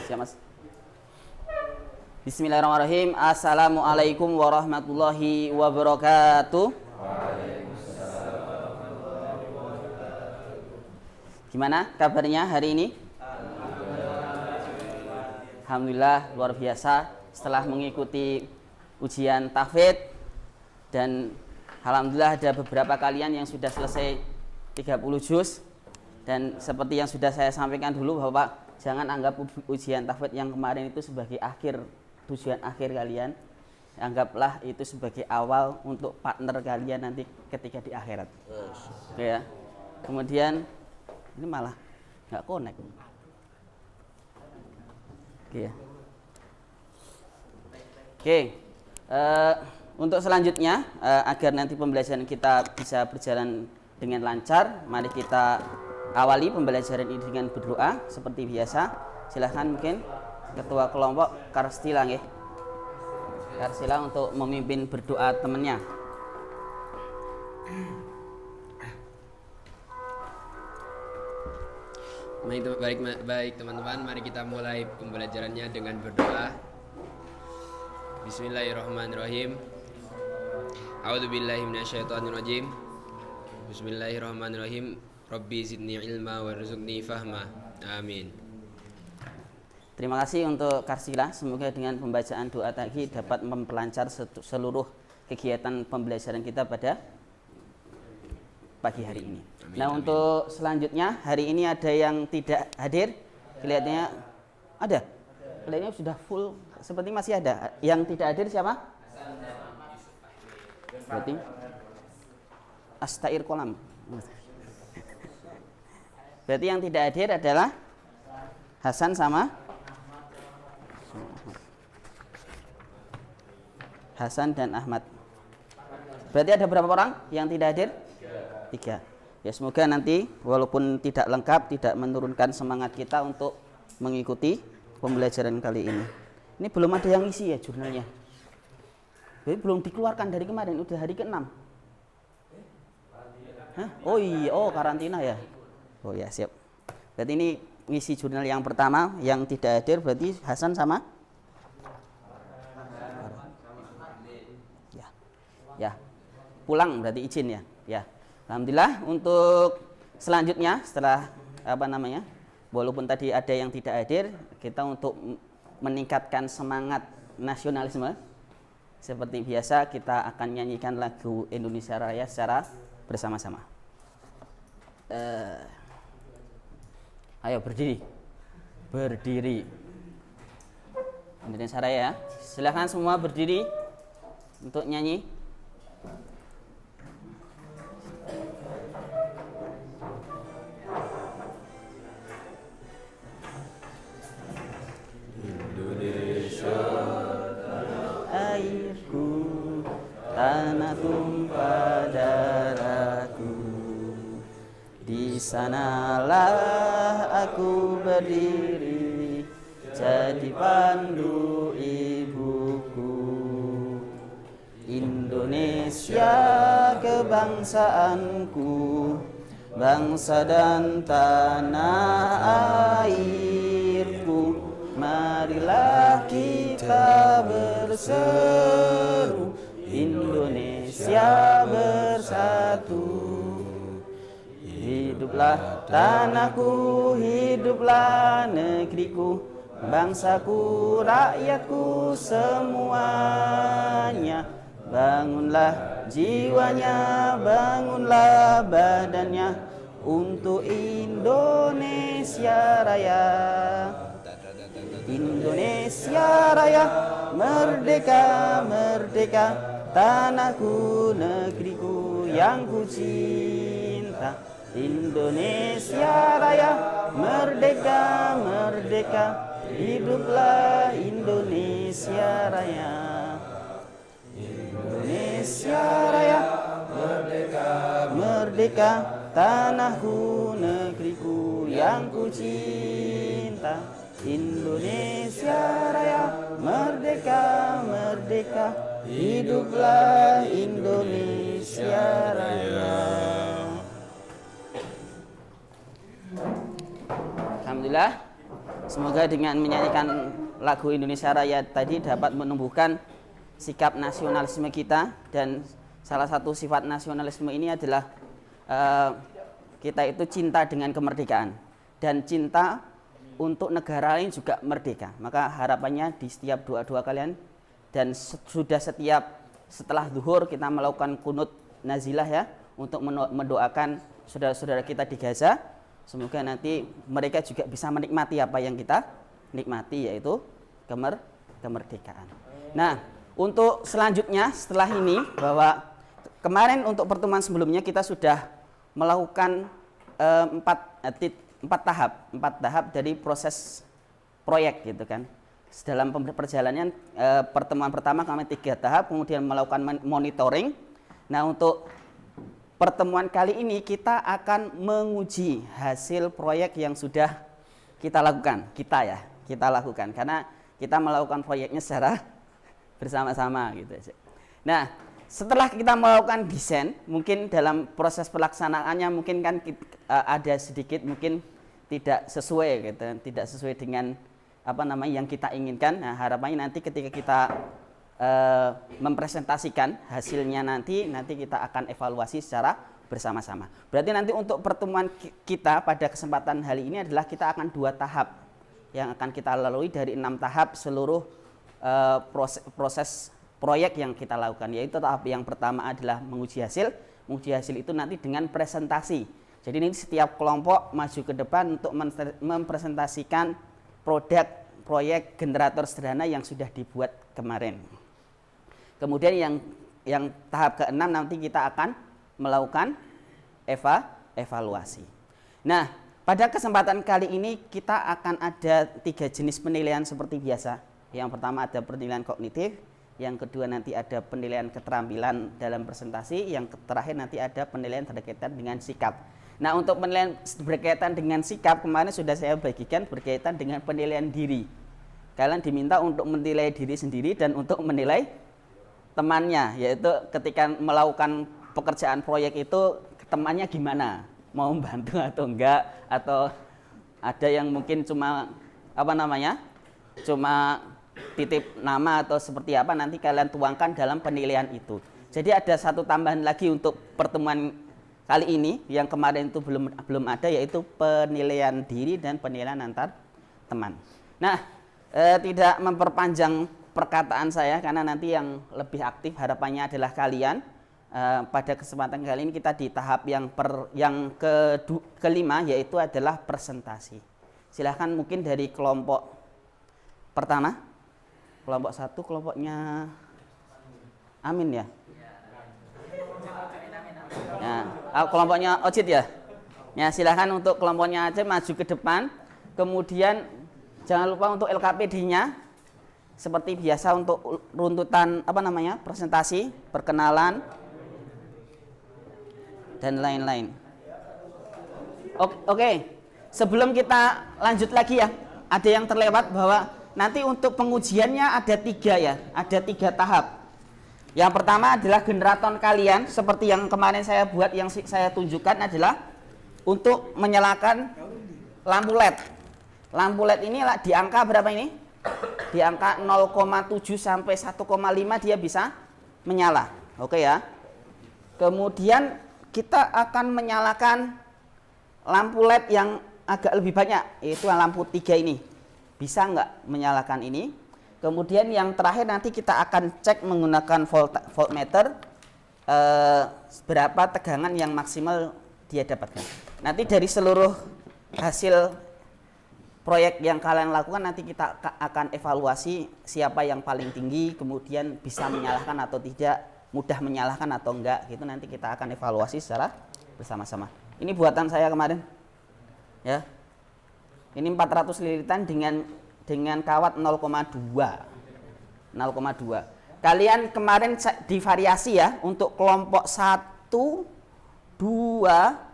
Siap Mas. Bismillahirrahmanirrahim. Assalamualaikum warahmatullahi wabarakatuh. Gimana kabarnya hari ini? Alhamdulillah luar biasa setelah mengikuti ujian tahfidz dan alhamdulillah ada beberapa kalian yang sudah selesai 30 juz. Dan seperti yang sudah saya sampaikan dulu bahwa jangan anggap ujian tahfidz yang kemarin itu sebagai tujuan akhir kalian. Anggaplah itu sebagai awal untuk partner kalian nanti ketika di akhirat. Oke ya. Kemudian ini malah nggak connect. Oke ya. Oke. Untuk selanjutnya agar nanti pembelajaran kita bisa berjalan dengan lancar, mari kita awali pembelajaran ini dengan berdoa seperti biasa. Silahkan mungkin ketua kelompok Karstila nggih. Karstila untuk memimpin berdoa temannya. Baik teman-teman, mari kita mulai pembelajarannya dengan berdoa. Bismillahirrahmanirrahim. A'udzubillahi minasyaitonirrajim. Bismillahirrahmanirrahim. Rabbi zidni ilma warzuqni fahma. Amin. Terima kasih untuk Karsila. Semoga dengan pembacaan doa tadi dapat memperlancar seluruh kegiatan pembelajaran kita pada pagi hari ini. Amin, nah, amin. Untuk selanjutnya hari ini ada yang tidak hadir. Kelihatannya ada. Kelihatannya sudah full. Seperti masih ada. Yang tidak hadir siapa? Berarti Astair Kolam. Berarti yang tidak hadir adalah Hasan sama Hasan dan Ahmad. Berarti ada berapa orang yang tidak hadir? 3. Ya, semoga nanti walaupun tidak lengkap tidak menurunkan semangat kita untuk mengikuti pembelajaran kali ini. Ini belum ada yang isi ya jurnalnya. Jadi belum dikeluarkan dari kemarin, udah hari ke-6. Hah? Oh iya, karantina ya. Oh ya, siap. Berarti ini ngisi jurnal yang pertama yang tidak hadir berarti Hasan sama ya. Pulang berarti izin ya. Ya. Alhamdulillah untuk selanjutnya setelah walaupun tadi ada yang tidak hadir, kita untuk meningkatkan semangat nasionalisme seperti biasa kita akan nyanyikan lagu Indonesia Raya secara bersama-sama. Ayo berdiri. Indonesia Raya. Silakan semua berdiri untuk nyanyi. Airku, tanah tumpah darahku, di sanalah aku berdiri, jadi pandu ibuku. Indonesia kebangsaanku, bangsa dan tanah airku. Marilah kita berseru, Indonesia bersatu. Hiduplah tanahku, hiduplah negeriku, bangsaku, rakyatku semuanya. Bangunlah jiwanya, bangunlah badannya untuk Indonesia Raya. Indonesia Raya, merdeka, merdeka, tanahku, negeriku yang ku cinta. Indonesia Raya, merdeka, merdeka, hiduplah Indonesia Raya. Indonesia Raya, merdeka, merdeka, tanahku, negeriku yang ku cinta. Indonesia Raya, merdeka, merdeka, hiduplah Indonesia Raya. Alhamdulillah Semoga dengan menyanyikan lagu Indonesia Raya tadi dapat menumbuhkan sikap nasionalisme kita, dan salah satu sifat nasionalisme ini adalah kita itu cinta dengan kemerdekaan dan cinta untuk negara lain juga merdeka. Maka harapannya di setiap doa-doa kalian, dan setelah zuhur kita melakukan kunut nazilah ya, untuk mendoakan saudara-saudara kita di Gaza. Semoga nanti mereka juga bisa menikmati apa yang kita nikmati, yaitu kemerdekaan. Nah, untuk selanjutnya setelah ini, bahwa kemarin untuk pertemuan sebelumnya kita sudah melakukan empat tahap dari proses proyek gitu kan. Dalam perjalanan pertemuan pertama kami 3 tahap, kemudian melakukan monitoring. Nah, untuk pertemuan kali ini kita akan menguji hasil proyek yang sudah kita lakukan, karena kita melakukan proyeknya secara bersama-sama gitu. Nah, setelah kita melakukan desain, mungkin dalam proses pelaksanaannya mungkin kan ada sedikit mungkin tidak sesuai gitu, tidak sesuai dengan yang kita inginkan. Nah, harapannya nanti ketika kita mempresentasikan hasilnya nanti kita akan evaluasi secara bersama-sama. Berarti nanti untuk pertemuan kita pada kesempatan hari ini adalah kita akan 2 tahap yang akan kita lalui dari 6 tahap seluruh proses proyek yang kita lakukan, yaitu tahap yang pertama adalah menguji hasil. Menguji hasil itu nanti dengan presentasi. Jadi ini setiap kelompok maju ke depan untuk mempresentasikan produk proyek generator sederhana yang sudah dibuat kemarin. Kemudian yang tahap ke-6 nanti kita akan melakukan evaluasi. Nah, pada kesempatan kali ini kita akan ada 3 jenis penilaian seperti biasa. Yang pertama ada penilaian kognitif, yang kedua nanti ada penilaian keterampilan dalam presentasi, yang terakhir nanti ada penilaian berkaitan dengan sikap. Nah, untuk penilaian berkaitan dengan sikap kemarin sudah saya bagikan berkaitan dengan penilaian diri. Kalian diminta untuk menilai diri sendiri dan untuk menilai temannya, yaitu ketika melakukan pekerjaan proyek itu temannya gimana, mau membantu atau enggak, atau ada yang mungkin cuma cuma titip nama atau seperti apa, nanti kalian tuangkan dalam penilaian itu. Jadi ada satu tambahan lagi untuk pertemuan kali ini yang kemarin itu belum ada, yaitu penilaian diri dan penilaian antar teman. Nah, tidak memperpanjang perkataan saya karena nanti yang lebih aktif harapannya adalah kalian. Pada kesempatan kali ini kita di tahap yang kelima, yaitu adalah presentasi. Silahkan mungkin dari kelompok pertama, kelompok 1, kelompoknya Amin ya. Kelompoknya Ocit ya. Ya, silahkan untuk kelompoknya aja maju ke depan. Kemudian jangan lupa untuk LKPD-nya seperti biasa untuk runtutan presentasi, perkenalan dan lain-lain. Oke. Sebelum kita lanjut lagi ya, ada yang terlewat bahwa nanti untuk pengujiannya ada 3 tahap. Yang pertama adalah generator kalian, seperti yang kemarin saya buat, yang saya tunjukkan adalah untuk menyalakan lampu LED. Lampu LED ini di angka berapa ini? Di angka 0,7 sampai 1,5 dia bisa menyala. Oke ya. Kemudian kita akan menyalakan lampu LED yang agak lebih banyak, yaitu lampu 3 ini. Bisa nggak menyalakan ini? Kemudian yang terakhir nanti kita akan cek menggunakan voltmeter berapa tegangan yang maksimal dia dapatkan. Nanti dari seluruh hasil proyek yang kalian lakukan nanti kita akan evaluasi siapa yang paling tinggi, kemudian bisa menyalakan atau tidak, mudah menyalakan atau enggak, gitu nanti kita akan evaluasi secara bersama-sama. Ini buatan saya kemarin. Ya. Ini 400 lilitan dengan kawat 0,2. Kalian kemarin divariasi ya, untuk kelompok 1, 2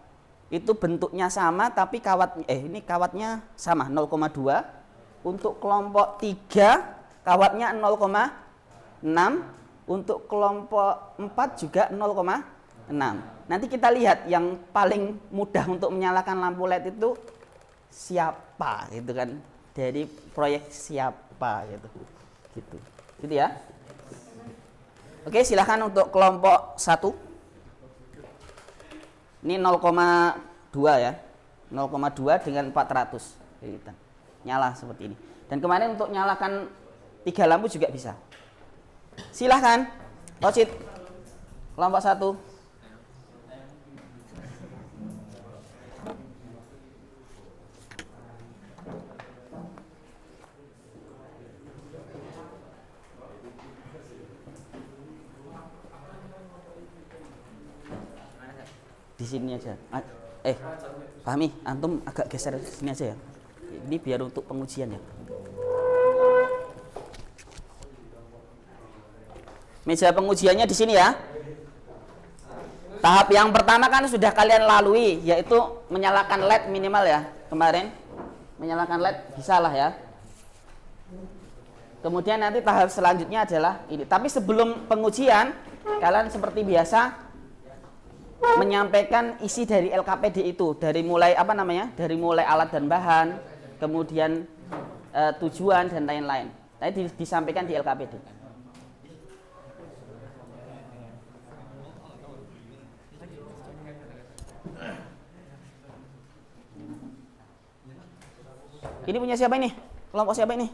itu bentuknya sama tapi ini kawatnya sama 0,2. Untuk kelompok 3 kawatnya 0,6. Untuk kelompok 4 juga 0,6. Nanti kita lihat yang paling mudah untuk menyalakan lampu LED itu siapa gitu kan. dari proyek siapa gitu. Gitu ya. Oke, silahkan untuk kelompok 1. Ini 0,2 ya. 0,2 dengan 400 kelilitan. Nyala seperti ini. Dan kemarin untuk nyalakan 3 lampu juga bisa. Silahkan, Rosid, kelompok 1. Di sini aja. Fahmi, antum agak geser sini aja ya. Ini biar untuk pengujian ya. Meja pengujiannya di sini ya. Tahap yang pertama kan sudah kalian lalui, yaitu menyalakan LED minimal ya. Kemarin menyalakan LED bisa lah ya. Kemudian nanti tahap selanjutnya adalah ini. Tapi sebelum pengujian, kalian seperti biasa menyampaikan isi dari LKPD itu, dari mulai dari mulai alat dan bahan, kemudian tujuan dan lain-lain. Tadi disampaikan di LKPD. Ini punya siapa ini? Kelompok siapa ini?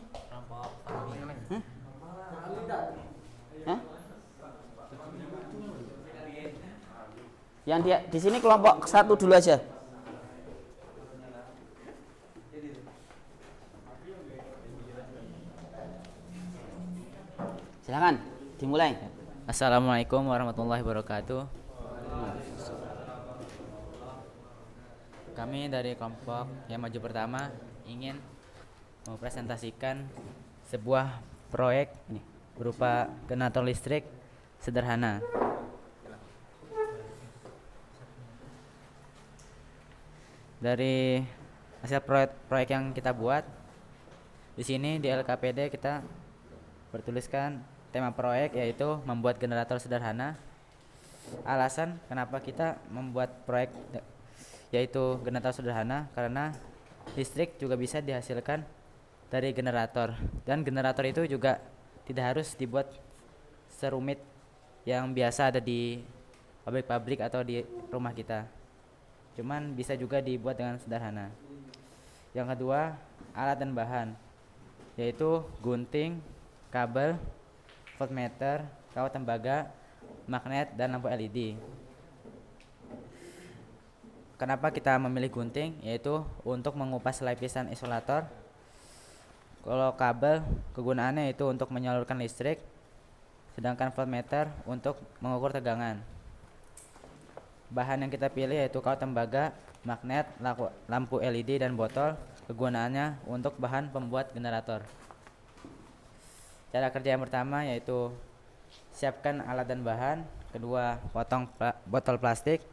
Yang dia di sini kelompok 1 dulu aja. Silakan dimulai. Assalamualaikum warahmatullahi wabarakatuh. Kami dari kelompok yang maju pertama ingin mempresentasikan sebuah proyek berupa generator listrik sederhana. Dari hasil proyek yang kita buat, di sini di LKPD kita bertuliskan tema proyek yaitu membuat generator sederhana. Alasan kenapa kita membuat proyek yaitu generator sederhana karena listrik juga bisa dihasilkan dari generator, dan generator itu juga tidak harus dibuat serumit yang biasa ada di pabrik-pabrik atau di rumah kita. Cuman bisa juga dibuat dengan sederhana. Yang kedua, alat dan bahan, yaitu gunting, kabel, voltmeter, kawat tembaga, magnet, dan lampu LED. Kenapa kita memilih gunting? Yaitu untuk mengupas lapisan isolator. Kalau kabel, kegunaannya itu untuk menyalurkan listrik, sedangkan voltmeter untuk mengukur tegangan. Bahan yang kita pilih yaitu kawat tembaga, magnet, lampu LED, dan botol. Kegunaannya untuk bahan pembuat generator. Cara kerja yang pertama yaitu siapkan alat dan bahan. Kedua, potong botol plastik.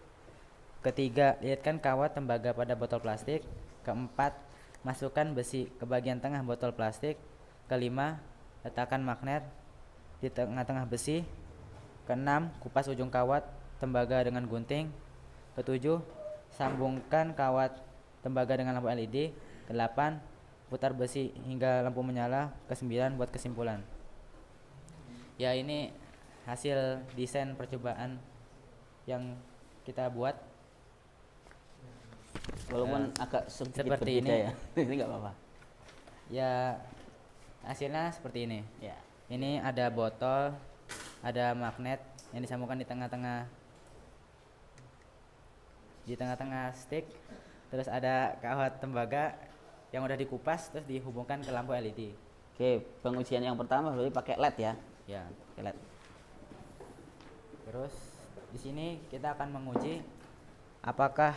Ketiga, lihatkan kawat tembaga pada botol plastik. Keempat, masukkan besi ke bagian tengah botol plastik. Kelima, letakkan magnet di tengah-tengah besi. Keenam, kupas ujung kawat tembaga dengan gunting. Ketujuh, sambungkan kawat tembaga dengan lampu LED. Kedelapan, putar besi hingga lampu menyala. Kesembilan, buat kesimpulan. Ya, ini hasil desain percobaan yang kita buat. Walaupun agak sedikit seperti berbeda ini ya. Ini nggak apa-apa. Ya, hasilnya seperti ini. Ya. Ini ada botol, ada magnet yang disambungkan di tengah-tengah stick. Terus ada kawat tembaga yang udah dikupas terus dihubungkan ke lampu LED. Oke, pengujian yang pertama berarti pakai LED ya. Ya. Pakai LED. Terus di sini kita akan menguji apakah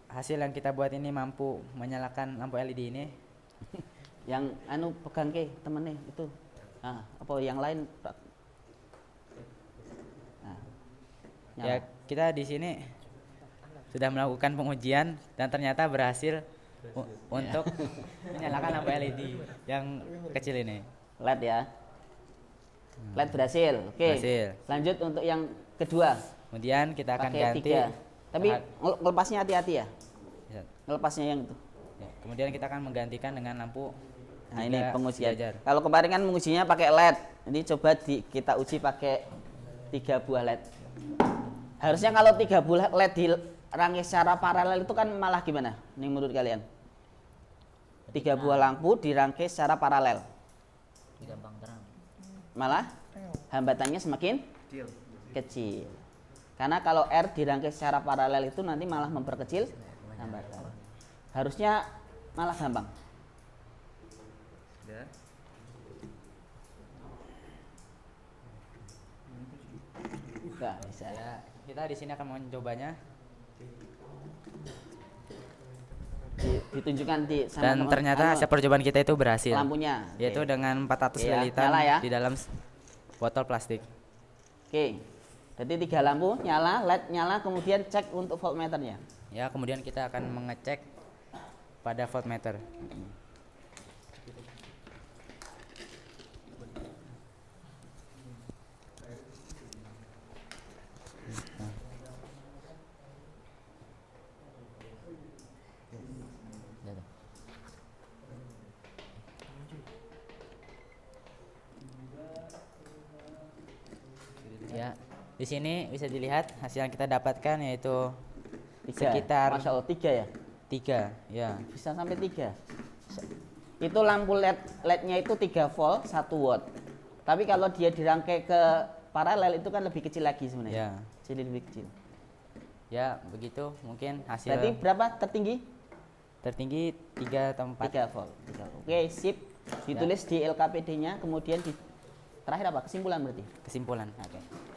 hasil yang kita buat ini mampu menyalakan lampu LED ini. Yang pegang ke temennya itu. Apa yang lain, Pak? Ya, kita di sini sudah melakukan pengujian dan ternyata berhasil untuk menyalakan lampu LED yang kecil ini. LED ya. LED berhasil. Oke. Berhasil. Lanjut untuk yang kedua. Kemudian kita akan Pakai ganti 3. Tapi ngelepasnya hati-hati ya. Ya. Ngelepasnya yang itu. Ya, Kemudian kita akan menggantikan dengan lampu Nah ini 3 pengujian. sejajar. Kalau kemarin kan mengujinya pakai LED, ini coba kita uji pakai 3 buah LED. Harusnya kalau 3 buah LED dirangkai secara paralel itu kan malah gimana? Ini menurut kalian? 3 buah lampu dirangkai secara paralel. Gampang terang. Malah hambatannya semakin kecil. Karena kalau R dirangkai secara paralel itu nanti malah memperkecil hambatan. Harusnya malah gampang. Nggak bisa. Ya, kita di sini akan mencobanya Ditunjukkan di sana. dan ternyata hasil percobaan kita itu berhasil. lampunya. Yaitu Oke. dengan 400 Iya, lilitan nyala ya. di dalam botol plastik. Oke. Jadi 3 lampu nyala, LED nyala, kemudian cek untuk voltmeternya. Ya, kemudian kita akan mengecek pada voltmeter. Ya, di sini bisa dilihat hasil yang kita dapatkan yaitu 3. Sekitar- Masya Allah 3 ya. 3, ya. Bisa sampai 3. Itu lampu LED-nya itu 3 volt 1 watt. Tapi kalau dia dirangkai ke paralel itu kan lebih kecil lagi sebenarnya. Ya. Jadi lebih kecil. Ya, begitu mungkin hasil Berarti berapa tertinggi? tertinggi 3 atau 4. 3 volt. 3 volt. Oke, sip. Ditulis di LKPD-nya, kemudian di terakhir apa? Kesimpulan berarti. Kesimpulan. Oke.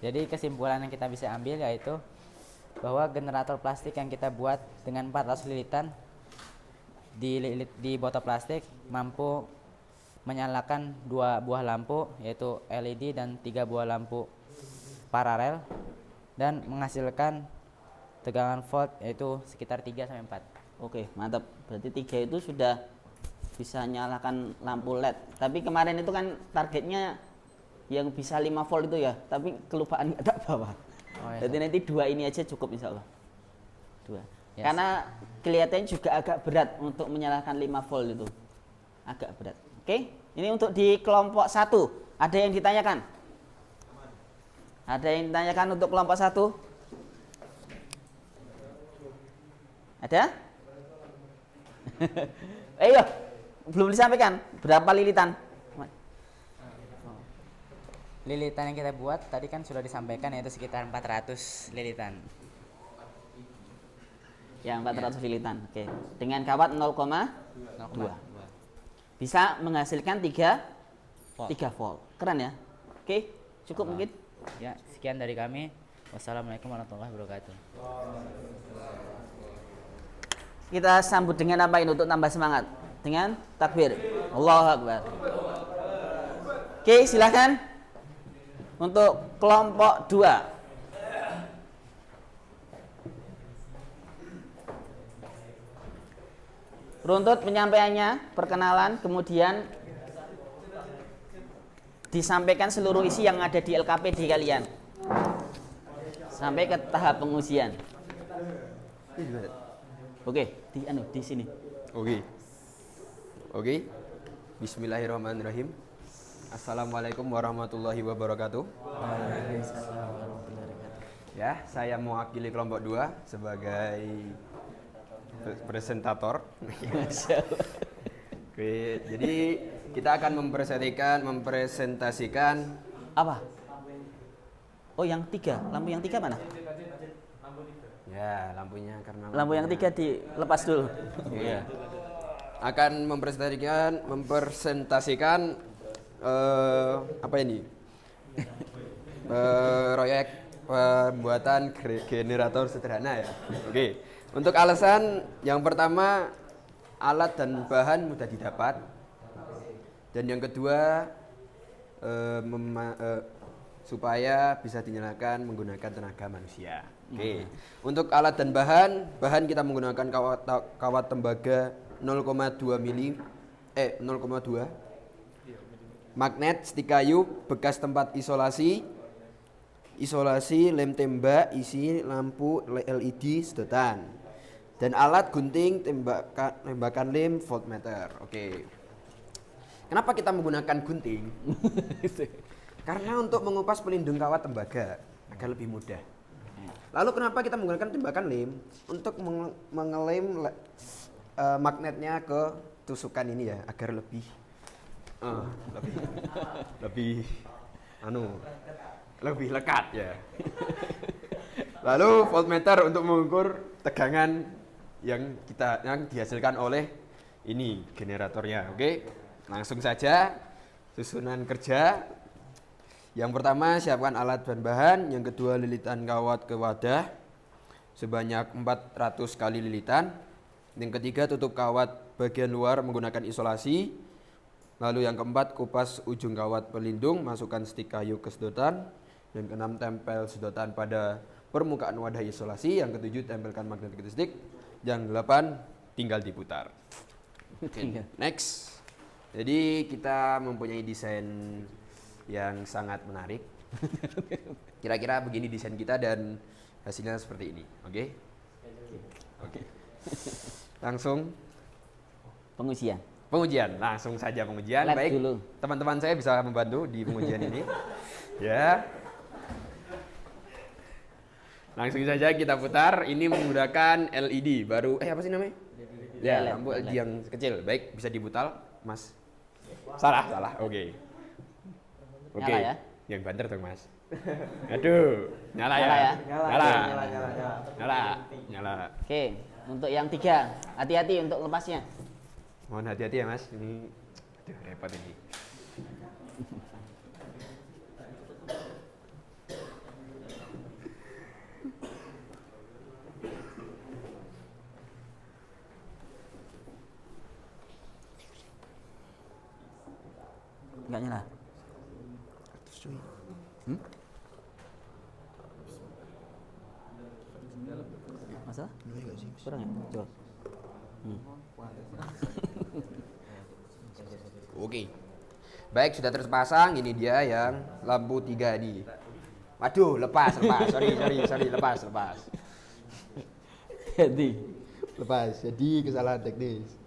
Jadi kesimpulan yang kita bisa ambil yaitu bahwa generator plastik yang kita buat dengan 400 lilitan di botol plastik mampu menyalakan 2 buah lampu yaitu LED dan 3 buah lampu paralel dan menghasilkan tegangan volt yaitu sekitar 3 sampai 4. Oke, mantap. Berarti 3 itu sudah bisa nyalakan lampu LED. Tapi kemarin itu kan targetnya yang bisa 5 volt itu ya, tapi kelupaan nggak tak bawa. Oh, iya. Jadi nanti 2 ini aja cukup insya Allah. 2. Yes. Karena kelihatannya juga agak berat untuk menyalakan 5 volt itu. Agak berat. Oke, ini untuk di kelompok 1. Ada yang ditanyakan? Ada yang ditanyakan untuk kelompok 1? Ada? Ayo, belum disampaikan. Berapa lilitan? Lilitan yang kita buat tadi kan sudah disampaikan yaitu sekitar 400 lilitan. Ya, 400 lilitan. Oke. Dengan kawat 0,2. Bisa menghasilkan 3 volt. Keren ya? Oke, cukup mungkin. Ya, sekian dari kami. Wassalamualaikum warahmatullahi wabarakatuh. Kita sambut dengan apa ini untuk tambah semangat? Dengan takbir. Allahu Akbar. Oke, silakan. Untuk kelompok 2. Runtut penyampaiannya, perkenalan, kemudian disampaikan seluruh isi yang ada di LKPD kalian. Sampai ke tahap pengujian. Oke, di sini. Oke. Bismillahirrahmanirrahim. Assalamualaikum warahmatullahi wabarakatuh. Ya, saya mewakili kelompok 2 sebagai presentator. Oke, jadi kita akan mempresentasikan Apa? Oh, yang 3. Lampu yang 3 mana? ya lampunya karena Lampu yang 3 dilepas dulu. Iya. Akan mempresentasikan apa ini? Proyek pembuatan generator sederhana ya. Oke. Untuk alasan yang pertama, alat dan bahan mudah didapat. Dan yang kedua, supaya bisa dinyalakan menggunakan tenaga manusia. Oke. Untuk alat dan bahan kita menggunakan kawat tembaga 0,2 mili 0,2. Magnet, stik kayu, bekas tempat isolasi, lem tembak, isi lampu LED sedotan. Dan alat gunting tembakan lem voltmeter. Oke. Kenapa kita menggunakan gunting? Karena untuk mengupas pelindung kawat tembaga agar lebih mudah. Lalu kenapa kita menggunakan tembakan lem? Untuk mengelem magnetnya ke tusukan ini ya, agar lebih lebih lekat ya. Lalu voltmeter untuk mengukur tegangan yang dihasilkan oleh ini generatornya. Oke, langsung saja susunan kerja. Yang pertama, siapkan alat dan bahan. Yang kedua, lilitan kawat ke wadah sebanyak 400 kali lilitan. Yang ketiga, tutup kawat bagian luar menggunakan isolasi. Lalu yang keempat, kupas ujung kawat pelindung, masukkan stik kayu ke sedotan. Yang keenam, tempel sedotan pada permukaan wadah isolasi. Yang ketujuh, tempelkan magnetic stick. Yang delapan, tinggal diputar. Next. Jadi kita mempunyai desain yang sangat menarik. Kira-kira begini desain kita dan hasilnya seperti ini. Oke? Oke. Langsung Pengujian. pengujian, langsung saja pengujian. Lab Baik, dulu. teman-teman saya bisa membantu di pengujian ini. Ya. Langsung saja kita putar. Ini menggunakan LED baru. Apa sih namanya? Ya, LED. lampu LED yang kecil. Baik, bisa diputar, Mas. Salah. Oke. Oke. Nyala ya? Yang banter dong, Mas. Aduh, nyala ya? Nyala ya? Nyala. Oke, untuk yang 3, hati-hati untuk lepasnya. Mohon hati-hati ya, Mas. Ini aduh repot ini. Enggak nyala. Masa? Kurang ya? Coba. Oke. Baik, sudah terpasang. Ini dia yang lampu 3 ini. Waduh, lepas. Sorry, lepas. Jadi, Lepas. Jadi kesalahan teknis.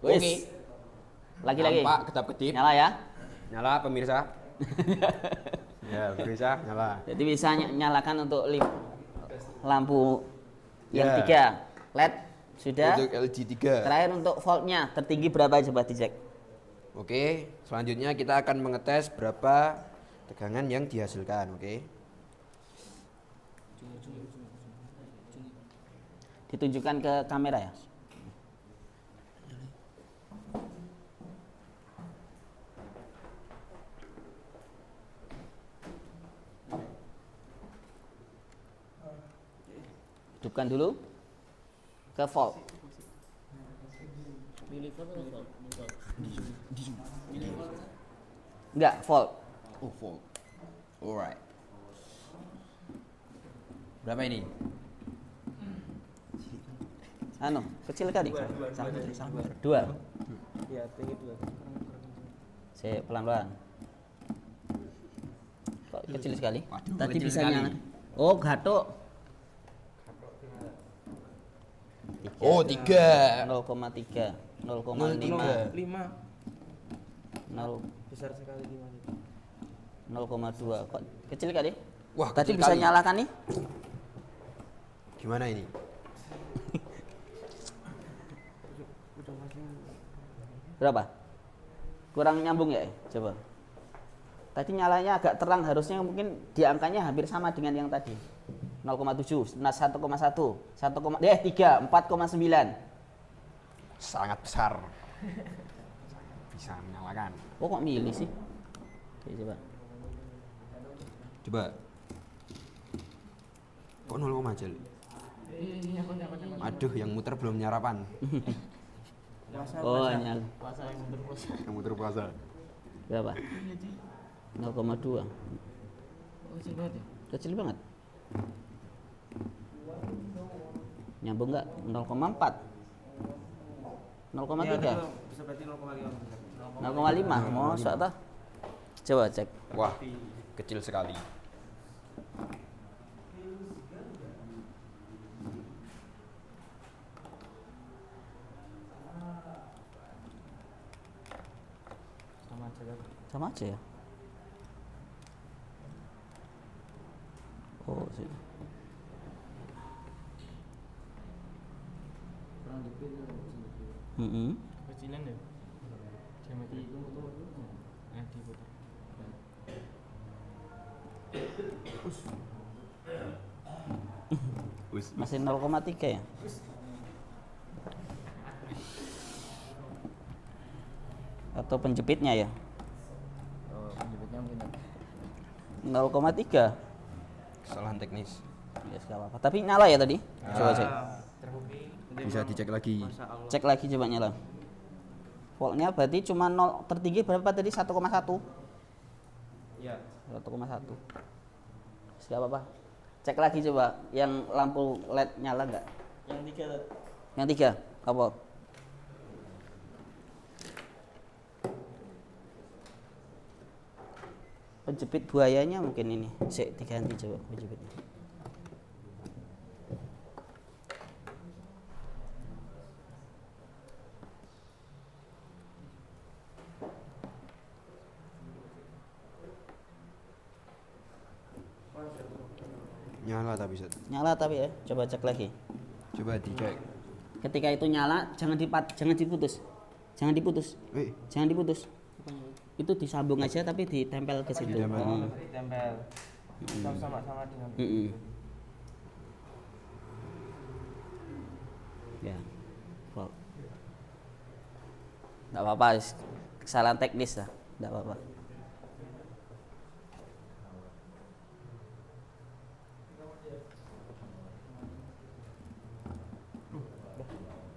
wis. Oke. Lagi-lagi. Nampak kedap-kedip. Nyala ya? Nyala pemirsa. Ya, pemirsa nyala. Jadi bisa nyalakan untuk lampu yang Ya. 3. LED sudah. Untuk LG 3. Terakhir untuk voltnya tertinggi berapa coba dicek. Oke, selanjutnya kita akan mengetes berapa tegangan yang dihasilkan, oke? Ditunjukkan ke kamera ya. Hidupkan dulu ke volt. Enggak, volt. Oh, volt. Alright. Berapa ini? Anu, kecil kali. 2. Iya, tinggi 2. Saya pelan-pelan. Kok kecil sekali? Waduh, Tadi kecil bisa sekali. nyala. Oh, gatok. Oh, 3. 0,3, 0,5, 5 0, besar sekali 5 itu. 0,2. Kok kecil kali? Wah, Tadi kecil bisa kali. nyalakan nih? Gimana ini? Berapa? Kurang nyambung ya? Coba. Tadi nyalanya agak terang, harusnya mungkin di angkanya hampir sama dengan yang tadi. 0,7, 1,1, 3, 4,9. Sangat besar. Bisa menyalakan. Oh, kok milih sih? Oke, coba. Coba. Kok 0, aja? Aduh, yang muter belum nyarapan. Oh, nyala. Yang muter puasa. Berapa? 0,2. Kecil banget. Nyambung nggak? 0,4. 0,3. Bisa berarti 0,5. 0,5. Masa tah? Coba cek. Wah, kecil sekali. Sama aja kan. Sama aja ya. Oh, sih. Mm-mm. Kecilan ya. Geometri itu diputar. Masih 0,3 ya. Atau penjepitnya ya? Oh, penjepitnya mungkin 0,3. Kesalahan teknis. Ya, nggak apa-apa. Tapi nyala ya tadi? Coba cek. Terbukti. Bisa dicek lagi. Masya Allah. Cek lagi coba nyala. Voltnya berarti cuma 0 tertinggi berapa tadi? 1,1. Iya. 1,1. Nggak apa-apa. Cek lagi coba yang lampu LED nyala nggak? Yang 3 tuh. Yang 3 apa? Penjepit buayanya mungkin ini. Sik diganti coba penjepitnya. Nyala tapi Set. Nyala tapi ya, coba cek lagi. Coba dicek. Ketika itu nyala, jangan diputus. Jangan diputus. Jangan diputus. Itu disambung aja tapi ditempel ke situ. Ditempel. Oh. Tempel. Sama-sama dengan Mm-mm. Ya. Wow. Nggak apa-apa, kesalahan teknis lah. Nggak apa-apa.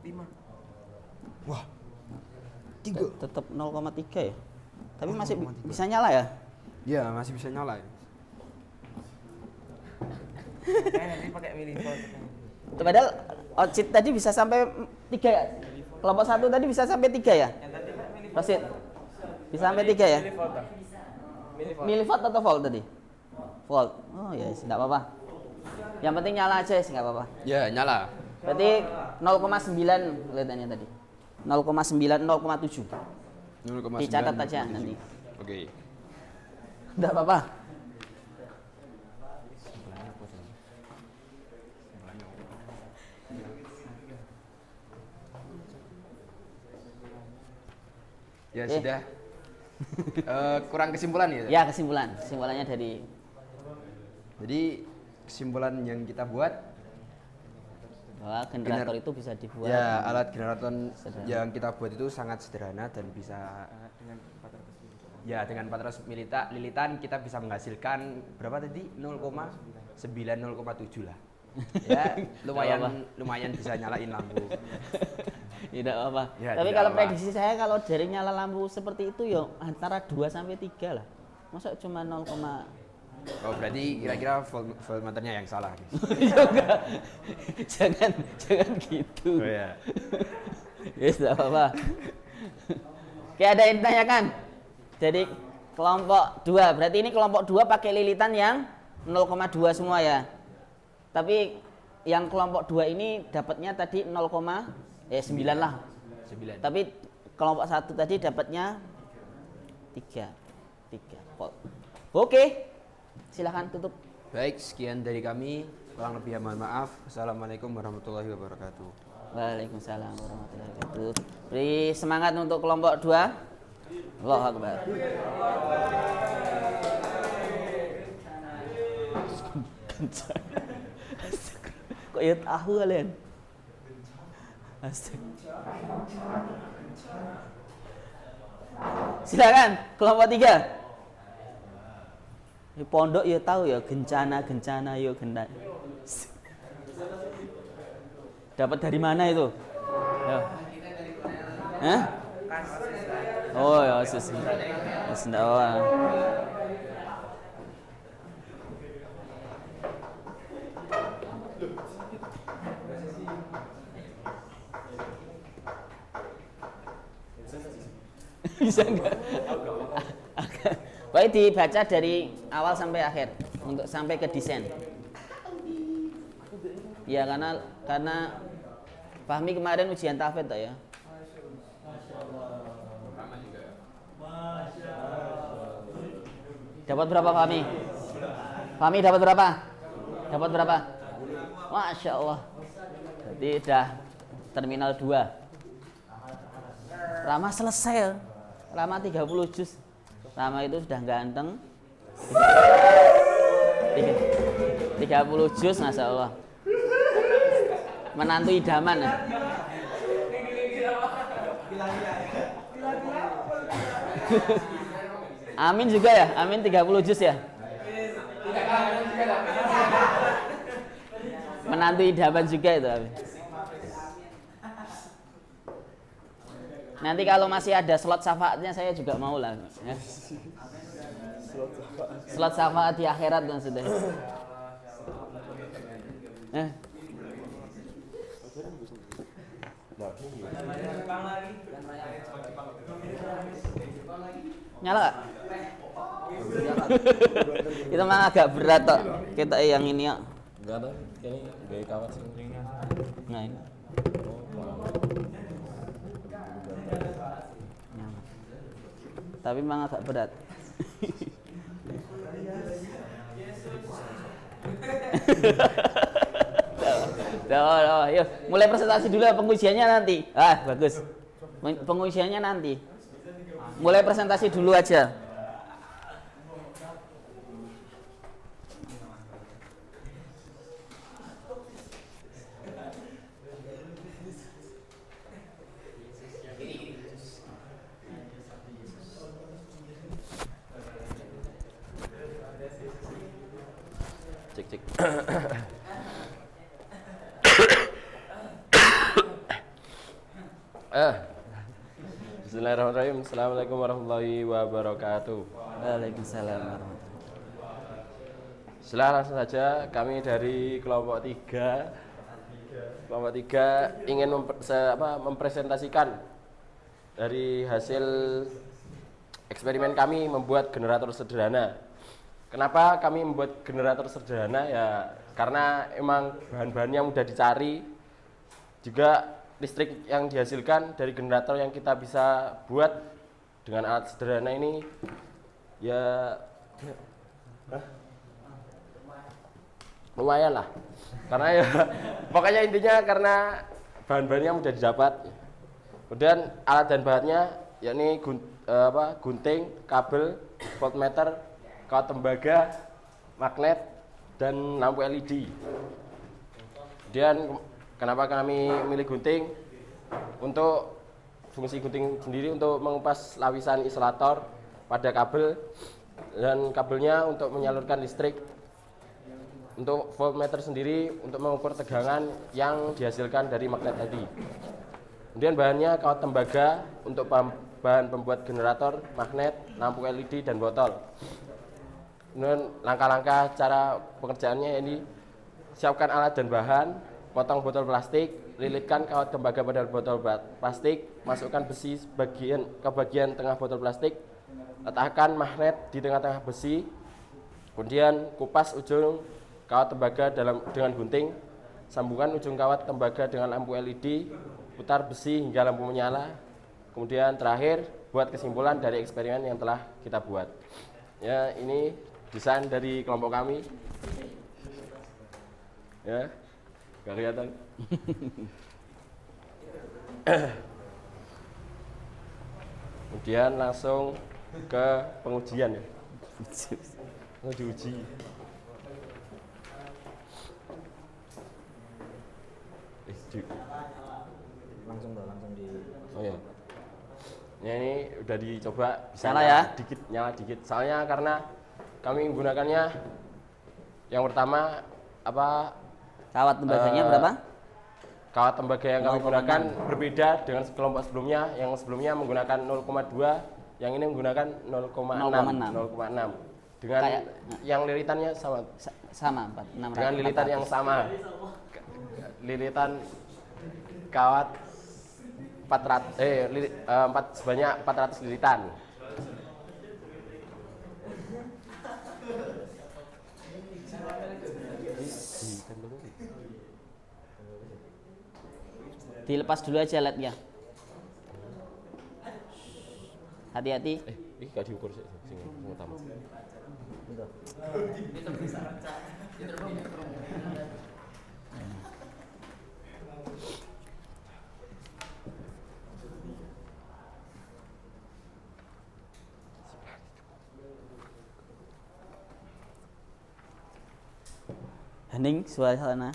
lima. Wah. 3. Tetap 0,3 ya. Tapi masih bisa nyala ya? Ya, masih bisa nyala. Nanti pakai milivolt. Padahal outchit tadi bisa sampai 3 ya? Kelompok 1 tadi bisa sampai 3 ya? Yang tadi kan milivolt. Rosid? Bisa sampai 3 ya? Milivolt. Dah. Milivolt. Milivolt atau volt tadi? Volt. Oh ya, enggak apa-apa. Yang penting nyala aja sih, enggak apa-apa. Ya, nyala. Berarti 0,9 kelihatannya tadi. 0,9, 0,7. 0,9. Dicatat aja nanti. Oke. Enggak apa-apa. Ya Oke. sudah. Kurang kesimpulan ya. Ya, kesimpulannya dari Jadi kesimpulan yang kita buat bahwa generator itu bisa dibuat. ya alat generator Sederhana. yang kita buat itu sangat sederhana dan bisa Dengan 400 mili. ya dengan 400 lilitan kita bisa menghasilkan berapa tadi 0,9 0,7 lah. Ya lumayan bisa nyalain lampu. Tidak apa. Ya, Tapi tidak kalau apa. prediksi saya kalau dari nyala lampu seperti itu ya antara 2 sampai 3 lah. Masa cuma 0, Oh berarti kira-kira voltmeternya yang salah. ya enggak. jangan gitu. Oh ya. Yes, tidak apa-apa. Oke, ada yang ditanyakan? Jadi kelompok 2, berarti ini kelompok 2 pakai lilitan yang 0,2 semua ya. Tapi yang kelompok 2 ini dapatnya tadi 9 lah. 9. Tapi kelompok 1 tadi dapatnya 3 volt. Oke. Silahkan tutup. Baik, sekian dari kami. Kurang lebih mohon maaf. Assalamualaikum warahmatullahi wabarakatuh. Waalaikumsalam warahmatullahi wabarakatuh. Beri semangat untuk kelompok 2. Allahu Akbar. Kok ya tahu kalian? Silakan kelompok 3. Di pondok ya tahu ya gencana ya gendang. Dapat dari mana itu? Ya. Hah? Oh ya sis. Sendawa. Bisa enggak? Pokoknya dibaca dari awal sampai akhir untuk sampai ke desain. Ya karena Fahmi kemarin ujian tahfidz toh ya. Dapat berapa Fahmi? Fahmi dapat berapa? Dapat berapa? Masya Allah. Berarti udah terminal 2. Rama selesai. Rama 30 juz. Rama itu sudah ganteng. 30 juz, Masya Allah. Menantu idaman ya. Amin juga ya, Amin 30 juz ya. Menantu idaman juga itu Amin. Nanti kalau masih ada slot syafaatnya saya juga mau lah ya. Slot syafaat di akhirat kan sudah. Nyala gak? Itu mah agak berat toh. Kita yang ini ya. Enggak ada, ini gaya kawat sing ringan. Nah ini. Tapi memang agak berat. Yuk, mulai presentasi dulu pengujiannya nanti. Bagus. Pengujiannya nanti. Mulai presentasi dulu aja. Cek. Bismillahirrahmanirrahim. Assalamualaikum warahmatullahi wabarakatuh. Waalaikumsalam warahmatullahi. Silakan langsung saja, kami dari kelompok 3. Kelompok 3 ingin mempresentasikan dari hasil eksperimen kami membuat generator sederhana. Kenapa kami membuat generator sederhana? Ya karena emang bahan-bahannya mudah dicari, juga listrik yang dihasilkan dari generator yang kita bisa buat dengan alat sederhana ini ya lumayan lah. Karena ya pokoknya intinya karena bahan-bahannya mudah didapat. Kemudian alat dan bahannya yakni gunting, kabel, voltmeter, kawat tembaga, magnet, dan lampu LED. Kemudian kenapa kami milih gunting? Untuk fungsi gunting sendiri untuk mengupas lapisan isolator pada kabel, dan kabelnya untuk menyalurkan listrik. Untuk voltmeter sendiri untuk mengukur tegangan yang dihasilkan dari magnet tadi. Kemudian bahannya kawat tembaga untuk bahan pembuat generator, magnet, lampu LED, dan botol. Kemudian langkah-langkah cara pengerjaannya ini: siapkan alat dan bahan, potong botol plastik, lilitkan kawat tembaga pada botol plastik, masukkan besi ke bagian tengah botol plastik, letakkan magnet di tengah-tengah besi, kemudian kupas ujung kawat tembaga dengan gunting, sambungkan ujung kawat tembaga dengan lampu LED, putar besi hingga lampu menyala. Kemudian terakhir buat kesimpulan dari eksperimen yang telah kita buat. Ya, ini desain dari kelompok kami. Ya, gak kelihatan. Kemudian langsung ke pengujian ya. Mau diuji. Langsung di. Oh ya. Ya, ini udah dicoba, bisa Nyala ya? Nyala dikit. Soalnya karena kami menggunakannya yang pertama Kawat tembaganya berapa? Kawat tembaga yang kami 0,6. gunakan berbeda dengan kelompok sebelumnya. Yang sebelumnya menggunakan 0,2, yang ini menggunakan 0,6. Dengan yang lilitannya sama. Sama 4. Dengan lilitan yang sama. Lilitan kawat 400 sebanyak 400 lilitan. dilepas dulu aja LED-nya. Hati-hati. Ini gak diukur sih, sing utama. Hening suasana.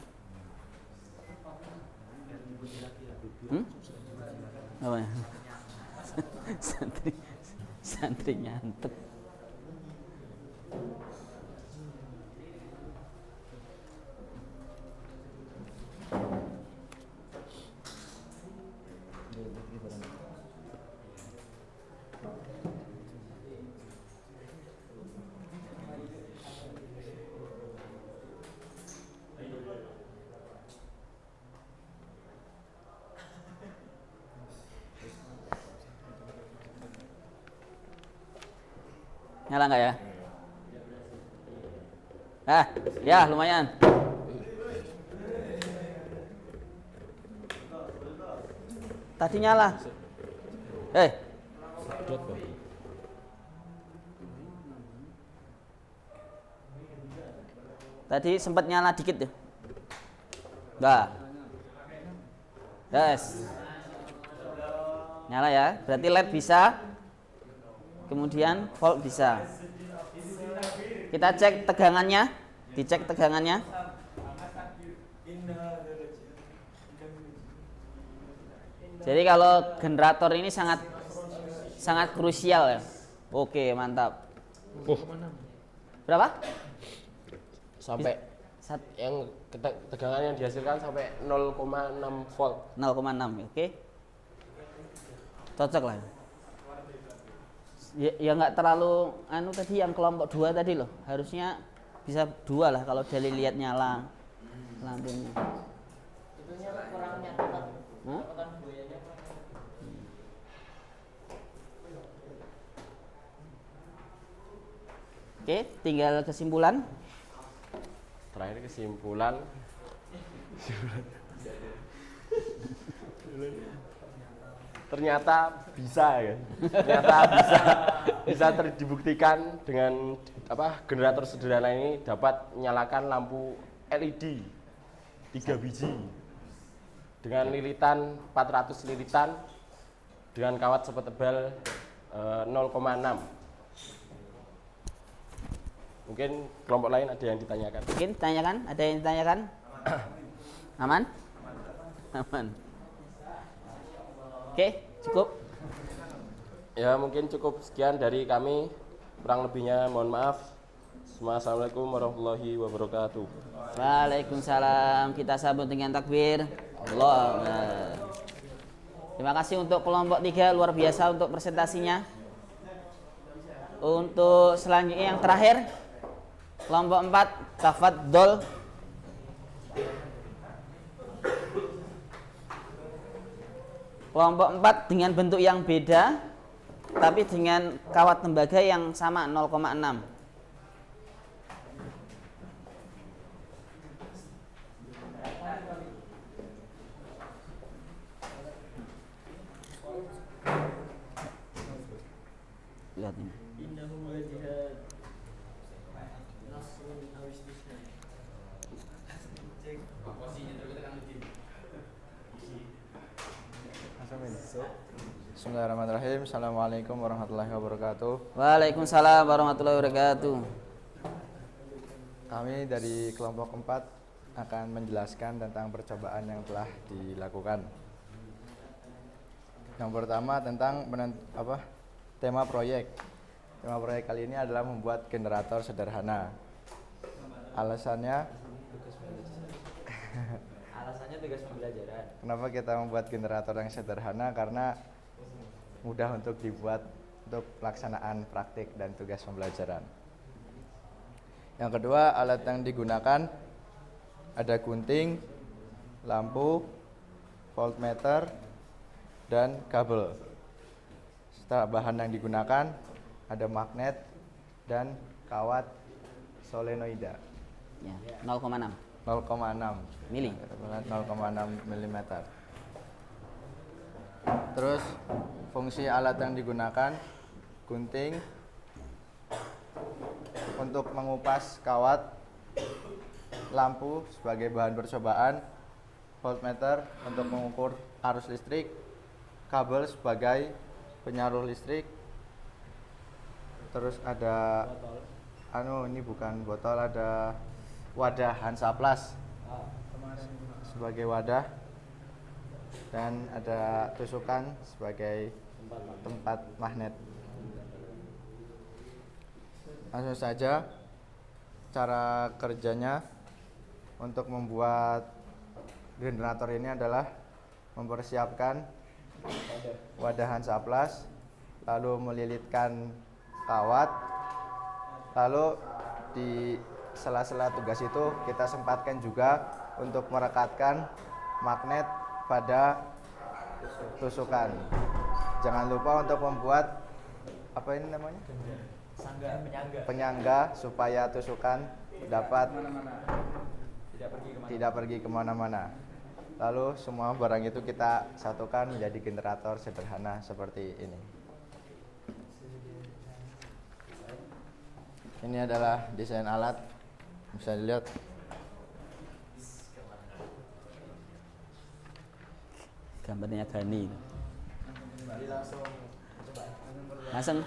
Apa? Santri nyantuk. Nyala nggak ya? Ya lumayan. Tadi nyala. Tadi sempat nyala dikit tuh. Enggak. Yes. Nyala ya. Berarti LED bisa. Kemudian volt bisa. Kita cek tegangannya, dicek tegangannya. Jadi kalau generator ini sangat krusial ya. Oke, mantap. Berapa? Sampai yang tegangan yang dihasilkan sampai 0,6 volt. 0,6, oke. Cocok lah. Ya nggak terlalu tadi yang kelompok 2 tadi loh, harusnya bisa 2 lah kalau dari lihat nyala lampunya. Oke, tinggal kesimpulan. Terakhir kesimpulan. Ternyata bisa ya. Ternyata bisa dibuktikan dengan generator sederhana ini dapat menyalakan lampu LED 3 biji dengan lilitan 400 lilitan dengan kawat sepetebal 0,6. Mungkin kelompok lain ada yang ditanyakan. Mungkin tanyakan, ada yang ditanyakan? Aman? Aman. Oke, cukup. Ya mungkin cukup sekian dari kami. Kurang lebihnya mohon maaf. Assalamualaikum warahmatullahi wabarakatuh. Waalaikumsalam. Kita sambut dengan takbir. Allah. Terima kasih untuk kelompok 3, luar biasa untuk presentasinya. Untuk selanjutnya yang terakhir, kelompok 4, tafadhol. Kelompok 4 dengan bentuk yang beda, tapi dengan kawat tembaga yang sama 0,6. Lihat ini. Bismillahirrahmanirrahim. Assalamualaikum warahmatullahi wabarakatuh. Waalaikumsalam warahmatullahi wabarakatuh. Kami dari kelompok 4 akan menjelaskan tentang percobaan yang telah dilakukan. Yang pertama tentang tema proyek. Tema proyek kali ini adalah membuat generator sederhana. Alasannya tugas pembelajaran. Kenapa kita membuat generator yang sederhana? Karena mudah untuk dibuat untuk pelaksanaan praktik dan tugas pembelajaran. Yang kedua, alat yang digunakan ada gunting, lampu, voltmeter, dan kabel. Setelah bahan yang digunakan ada magnet dan kawat solenoida. Ya, 0,6 0,6 mili. 0,6 mm. Terus fungsi alat yang digunakan gunting untuk mengupas kawat, lampu sebagai bahan percobaan, voltmeter untuk mengukur arus listrik, kabel sebagai penyaluran listrik. Terus ada ini bukan botol, ada wadah Hansaplast sebagai wadah, dan ada tusukan sebagai tempat magnet. Langsung saja, cara kerjanya untuk membuat generator ini adalah mempersiapkan wadah Hansaplast, lalu melilitkan kawat, lalu di sela-sela tugas itu kita sempatkan juga untuk merekatkan magnet pada tusukan. Jangan lupa untuk membuat apa ini namanya? Penyangga supaya tusukan dapat tidak pergi kemana-mana. Lalu semua barang itu kita satukan menjadi generator sederhana seperti ini. Ini adalah desain alat, bisa dilihat. Gambarnya Gani. Langsung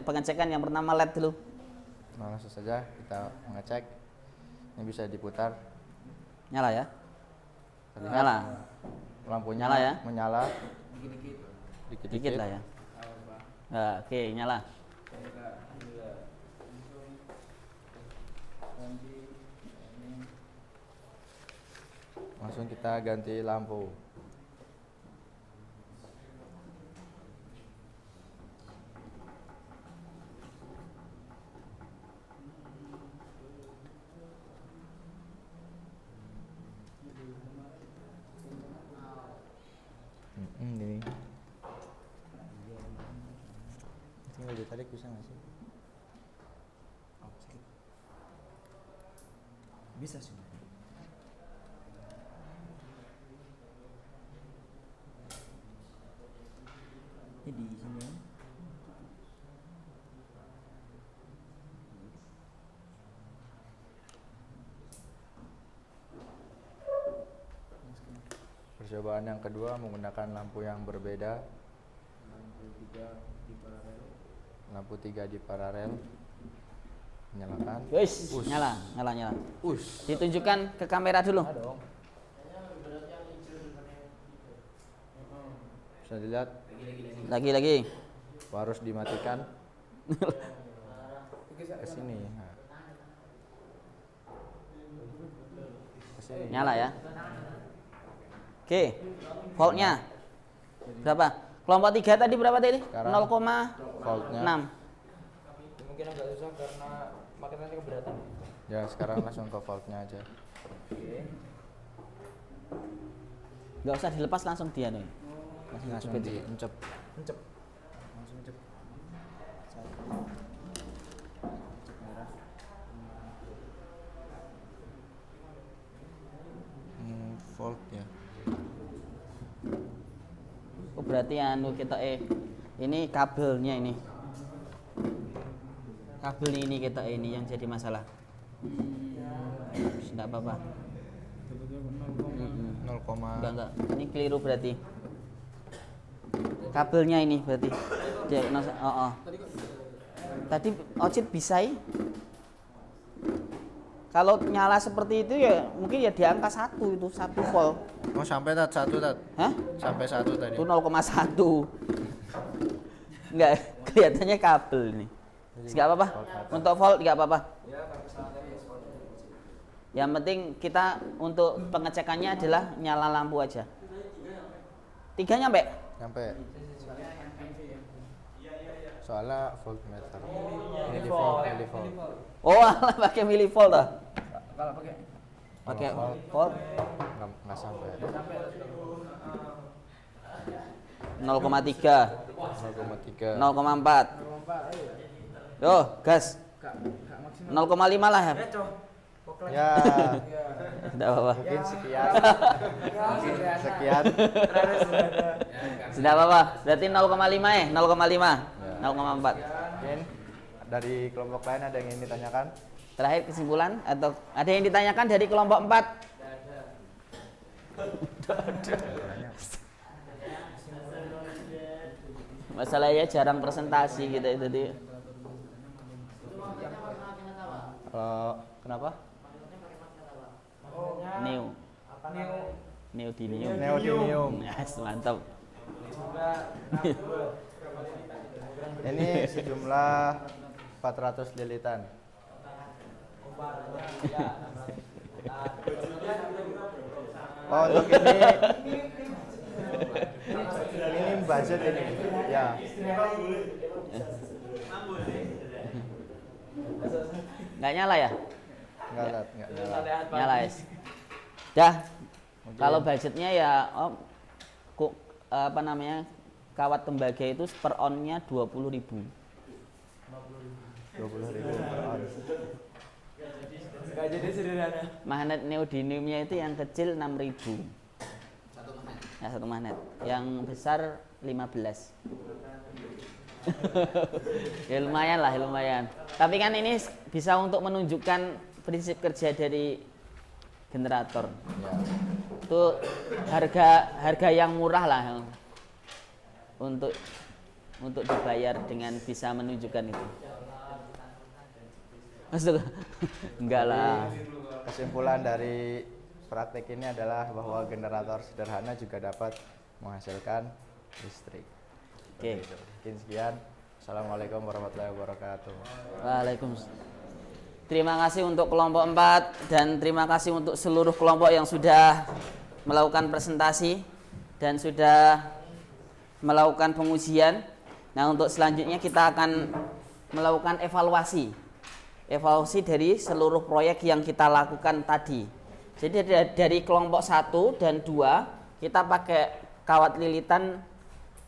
pengecekan yang pertama LED dulu. Nah, langsung saja kita mengecek. Ini bisa diputar. Nyala ya? Terlihat Nyala. lampunya Nyala ya? menyala. Dikit lah ya. Nah, oke, nyala. Langsung kita ganti lampu. Ini tinggal ditarik bisa nggak sih? Bisa sih. Ini di sini. Percobaan yang kedua menggunakan lampu yang berbeda. Lampu 3 di paralel. Nyalakan. Wis, nyala. Us. Ditunjukkan ke kamera dulu. Bisa dilihat Lagi. harus dimatikan. Ke sini. Nah. Ke sini. Nyala ya. Oke. Voltnya berapa? Kelompok 3 tadi berapa tadi? Sekarang 0,6. voltnya. Mungkin agak susah karena makinannya keberatan. Ya, sekarang langsung ke voltnya aja. Nggak usah dilepas, langsung dia nih. Langsung diencep. Encep. Langsung encep. Volt ya. Oh, berarti anu kita ini kabelnya ini. Kabel ini kita ini yang jadi masalah. Enggak apa-apa. 0, Enggak. Ini keliru berarti. Kabelnya ini berarti. Tadi Ocit bisa kalau nyala seperti itu ya mungkin ya di angka 1 itu 1 volt. Oh, sampai 1 tat. Hah? Sampai 1 tadi. Itu 0,1. Enggak, kelihatannya kabel ini. Enggak apa-apa. Untuk volt enggak apa-apa. Yang penting kita untuk pengecekannya adalah nyala lampu aja. 3 nyampe? Nyampe. Soalnya voltmeter. Milivolt. Oh, alah, pakai milivolt dah. Kalau pakai Volt Nggak sampai. 0,3, 0,3. 0,4. Yo, gas. 0,5 lah ya. Ya, Tidak apa-apa. mungkin sekian. Sekian. Sudah apa-apa. Berarti 0,5 ya? 0,5. 0,4. Mungkin dari kelompok lain ada yang ingin ditanyakan? Terakhir kesimpulan atau ada yang ditanyakan dari kelompok 4? Masalahnya jarang presentasi gitu tadi. Kenapa? Neodymium. Neodymium. Yes, mantap. Ini sejumlah 400 lilitan. Oh, untuk ini budget ini. Ya. Nggak nyala ya? Enggak nyala. Nyala ya. Dah. Kalau budgetnya ya apa namanya? Kawat tembaga itu per onnya 20.000. 20.000 per on. Gak jadi sederhana. Magnet neodymiumnya itu yang kecil 6.000. Ya, satu magnet. Yang besar 15. Ya lumayan lah, lumayan. Tapi kan ini bisa untuk menunjukkan prinsip kerja dari generator. Ya. Itu harga yang murah lah untuk dibayar dengan bisa menunjukkan itu. Maksud enggak lah. Kesimpulan dari praktek ini adalah bahwa generator sederhana juga dapat menghasilkan listrik. Oke. Mungkin sekian. Assalamualaikum warahmatullahi wabarakatuh. Waalaikumsalam. Terima kasih untuk kelompok 4 dan terima kasih untuk seluruh kelompok yang sudah melakukan presentasi dan sudah melakukan pengujian. Nah, untuk selanjutnya kita akan melakukan evaluasi dari seluruh proyek yang kita lakukan tadi. Jadi dari kelompok 1 dan 2 kita pakai kawat lilitan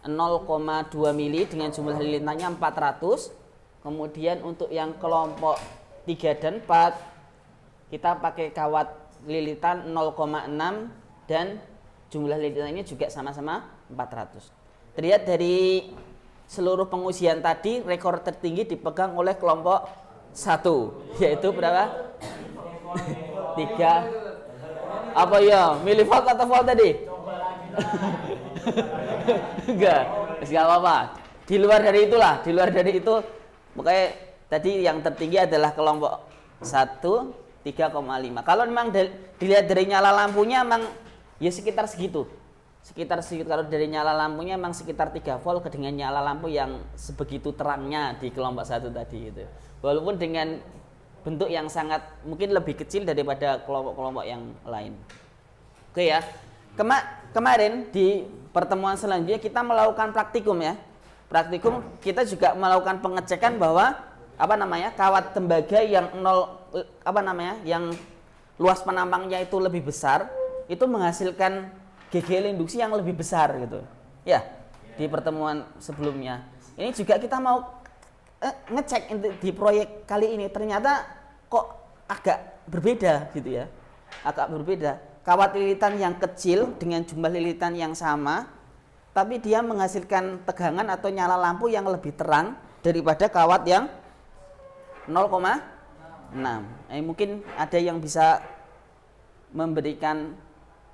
0,2 mili dengan jumlah lilitannya 400. Kemudian untuk yang kelompok 3 dan 4 kita pakai kawat lilitan 0,6 dan jumlah lilitannya juga sama-sama 400. Terlihat dari seluruh pengujian tadi rekor tertinggi dipegang oleh kelompok 1, yaitu berapa? 3 apa ya? Milivolt atau volt tadi? Enggak apa-apa. Di luar dari itu pokoknya tadi yang tertinggi adalah kelompok 1 3,5. Kalau memang dilihat dari nyala lampunya memang ya sekitar segitu. Kalau dari nyala lampunya memang sekitar 3 volt dengan nyala lampu yang sebegitu terangnya di kelompok 1 tadi gitu. Walaupun dengan bentuk yang sangat mungkin lebih kecil daripada kelompok-kelompok yang lain. Oke ya. Kemarin di pertemuan selanjutnya kita melakukan praktikum ya. Praktikum kita juga melakukan pengecekan bahwa kawat tembaga yang yang luas penampangnya itu lebih besar itu menghasilkan GGL induksi yang lebih besar gitu. Ya, di pertemuan sebelumnya. Ini juga kita mau ngecek di proyek kali ini ternyata kok agak berbeda gitu ya. Agak berbeda. Kawat lilitan yang kecil dengan jumlah lilitan yang sama tapi dia menghasilkan tegangan atau nyala lampu yang lebih terang daripada kawat yang 0,6. Mungkin ada yang bisa memberikan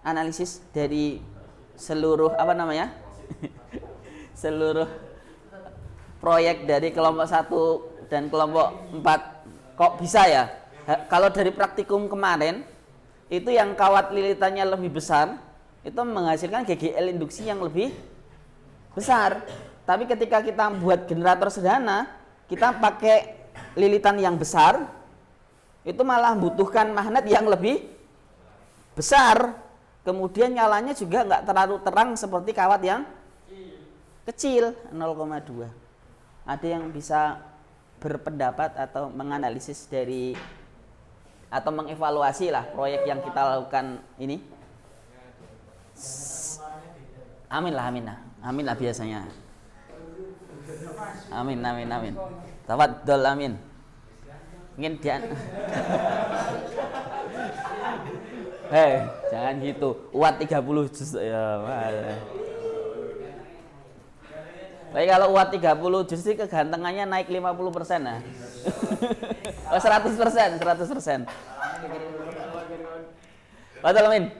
analisis dari seluruh seluruh proyek dari kelompok 1 dan kelompok 4 kok bisa ya? Kalau dari praktikum kemarin itu yang kawat lilitannya lebih besar itu menghasilkan GGL induksi yang lebih besar. Tapi ketika kita buat generator sederhana, kita pakai lilitan yang besar, itu malah membutuhkan magnet yang lebih besar. Kemudian nyalanya juga nggak terlalu terang seperti kawat yang kecil 0,2. Ada yang bisa berpendapat atau menganalisis dari atau mengevaluasi lah proyek yang kita lakukan ini? Amin lah biasanya. Amin. Tafaddol amin. Mungkin dia Jangan gitu. Watt 30 juz ya. Tapi kalau watt 30 juz sih kegantengannya naik 50% nah. Oh, 100%. Betul, Min?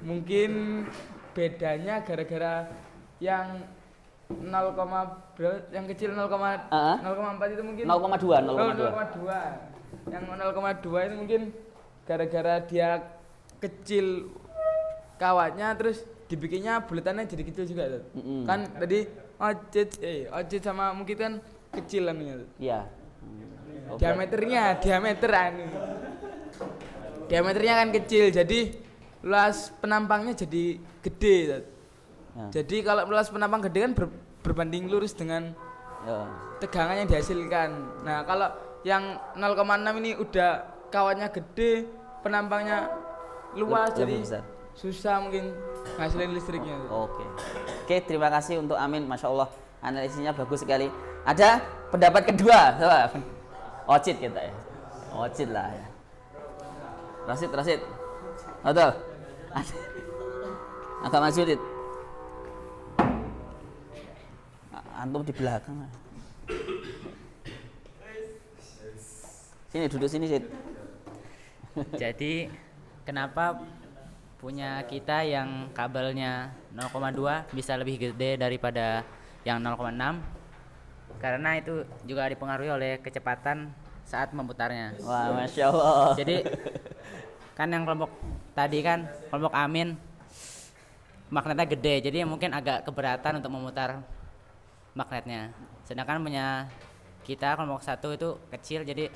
Mungkin bedanya gara-gara yang 0, yang kecil 0,4 itu mungkin 0,2. Oh, 0,2. Yang 0,2 itu mungkin gara-gara dia kecil kawatnya, terus dibikinnya buletannya jadi kecil juga tuh. Kan tadi ojit sama mungkin kan kecil anunya tuh. Iya. Diameternya kan kecil, jadi luas penampangnya jadi gede tuh. Ya. Jadi kalau luas penampang gede kan berbanding lurus dengan Ya. tegangan yang dihasilkan. Nah, kalau yang 0,6 ini udah kawatnya gede, penampangnya luas, Lebih jadi besar. susah mungkin ngasilin listriknya. Oke, terima kasih untuk Amin. Masya Allah, analisisnya bagus sekali. Ada pendapat kedua, coba. Ocit kita ya. Ocit lah ya. Rasid. Betul. Agak maju, Dit. Antum di belakang. Sini, duduk sini, Sid. Jadi kenapa punya kita yang kabelnya 0,2 bisa lebih gede daripada yang 0,6? Karena itu juga dipengaruhi oleh kecepatan saat memutarnya. Wah, Masya Allah. Jadi kan yang kelompok tadi kan kelompok Amin magnetnya gede, jadi mungkin agak keberatan untuk memutar magnetnya. Sedangkan punya kita kelompok 1 itu kecil, jadi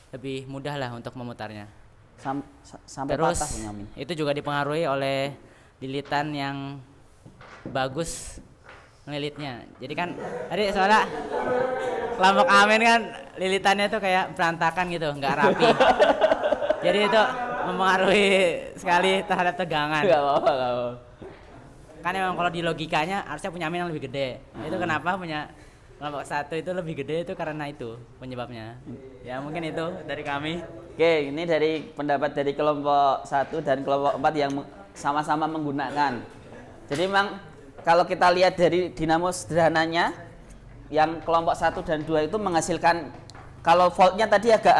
lebih mudah lah untuk memutarnya. Sampai Terus patah punya Amin. itu juga dipengaruhi oleh lilitan yang bagus ngelilitnya. Jadi kan tadi soalnya kelompok Amin kan lilitannya tuh kayak berantakan gitu, nggak rapi. Jadi itu mempengaruhi sekali terhadap tegangan. Gak apa-apa. Kan emang kalau di logikanya harusnya punya Amin yang lebih gede. Itu kenapa punya kelompok 1 itu lebih gede itu karena itu penyebabnya. Ya mungkin itu dari kami. Oke, ini dari pendapat dari kelompok 1 dan kelompok 4 yang sama-sama menggunakan. Jadi memang kalau kita lihat dari dinamo sederhananya, yang kelompok 1 dan 2 itu menghasilkan, kalau voltnya tadi agak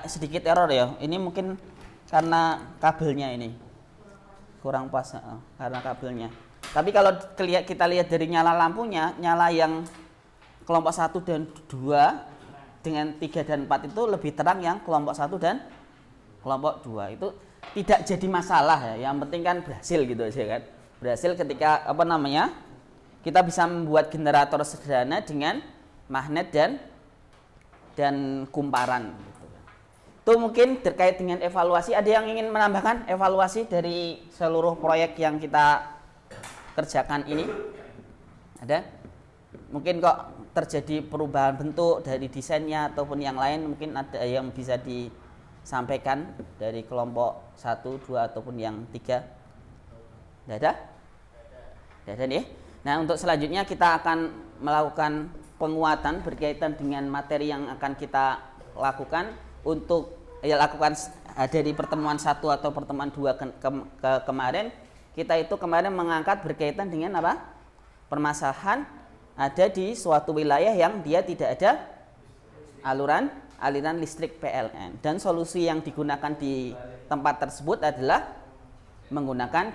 sedikit error ya. Ini mungkin karena kabelnya ini kurang pas, karena kabelnya. Tapi kalau kita lihat dari nyala lampunya, nyala yang kelompok 1 dan 2 dengan 3 dan 4 itu lebih terang yang kelompok 1 dan kelompok 2. Itu tidak jadi masalah ya. Yang penting kan berhasil gitu aja kan. Berhasil ketika kita bisa membuat generator sederhana dengan magnet dan kumparan gitu. Itu mungkin terkait dengan evaluasi. Ada yang ingin menambahkan evaluasi dari seluruh proyek yang kita kerjakan ini? Ada? Mungkin kok terjadi perubahan bentuk dari desainnya ataupun yang lain, mungkin ada yang bisa disampaikan dari kelompok 1, 2 ataupun yang 3. Tidak ada? Tidak ada nih. Nah, untuk selanjutnya kita akan melakukan penguatan berkaitan dengan materi yang akan kita lakukan untuk lakukan dari pertemuan 1 atau pertemuan 2 kemarin. Kita itu kemarin mengangkat berkaitan dengan apa? Permasalahan ada di suatu wilayah yang dia tidak ada aliran listrik PLN, dan solusi yang digunakan di tempat tersebut adalah menggunakan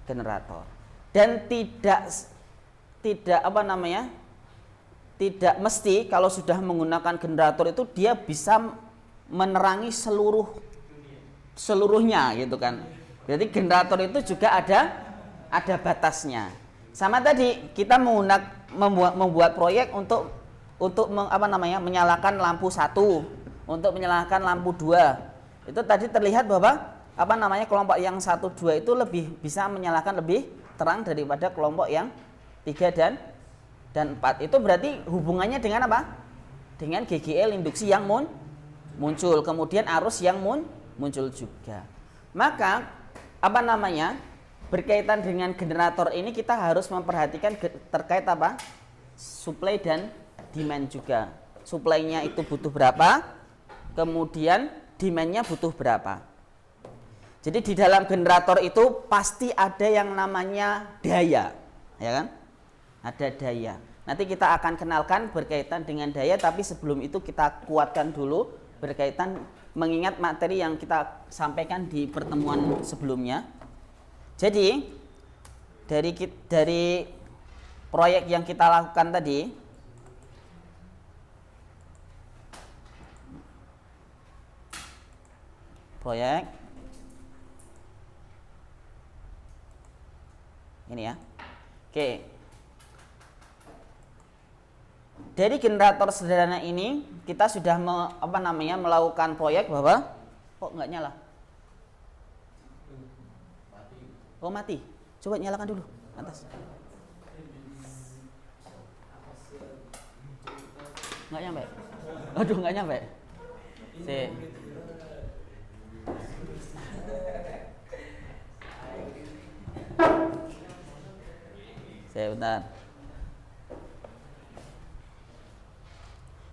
generator. Dan tidak mesti kalau sudah menggunakan generator itu dia bisa menerangi seluruhnya gitu kan. Jadi generator itu juga ada batasnya. Sama tadi kita membuat proyek untuk menyalakan lampu 1, untuk menyalakan lampu 2. Itu tadi terlihat bahwa kelompok yang 1, 2 itu lebih bisa menyalakan lebih terang daripada kelompok yang 3 dan 4. Itu berarti hubungannya dengan apa? Dengan GGL induksi yang muncul, kemudian arus yang muncul juga. Maka berkaitan dengan generator ini kita harus memperhatikan terkait apa? Supply dan demand juga. Supply-nya itu butuh berapa? Kemudian demand-nya butuh berapa. Jadi di dalam generator itu pasti ada yang namanya daya, ya kan? Ada daya. Nanti kita akan kenalkan berkaitan dengan daya, tapi sebelum itu kita kuatkan dulu berkaitan mengingat materi yang kita sampaikan di pertemuan sebelumnya. Jadi dari proyek yang kita lakukan tadi, proyek ini ya. Oke. Dari generator sederhana ini kita sudah melakukan proyek bahwa kok nggak nyala? Oh mati. Coba nyalakan dulu atas. Nggak nyampe. Aduh nggak nyampe. Bentar.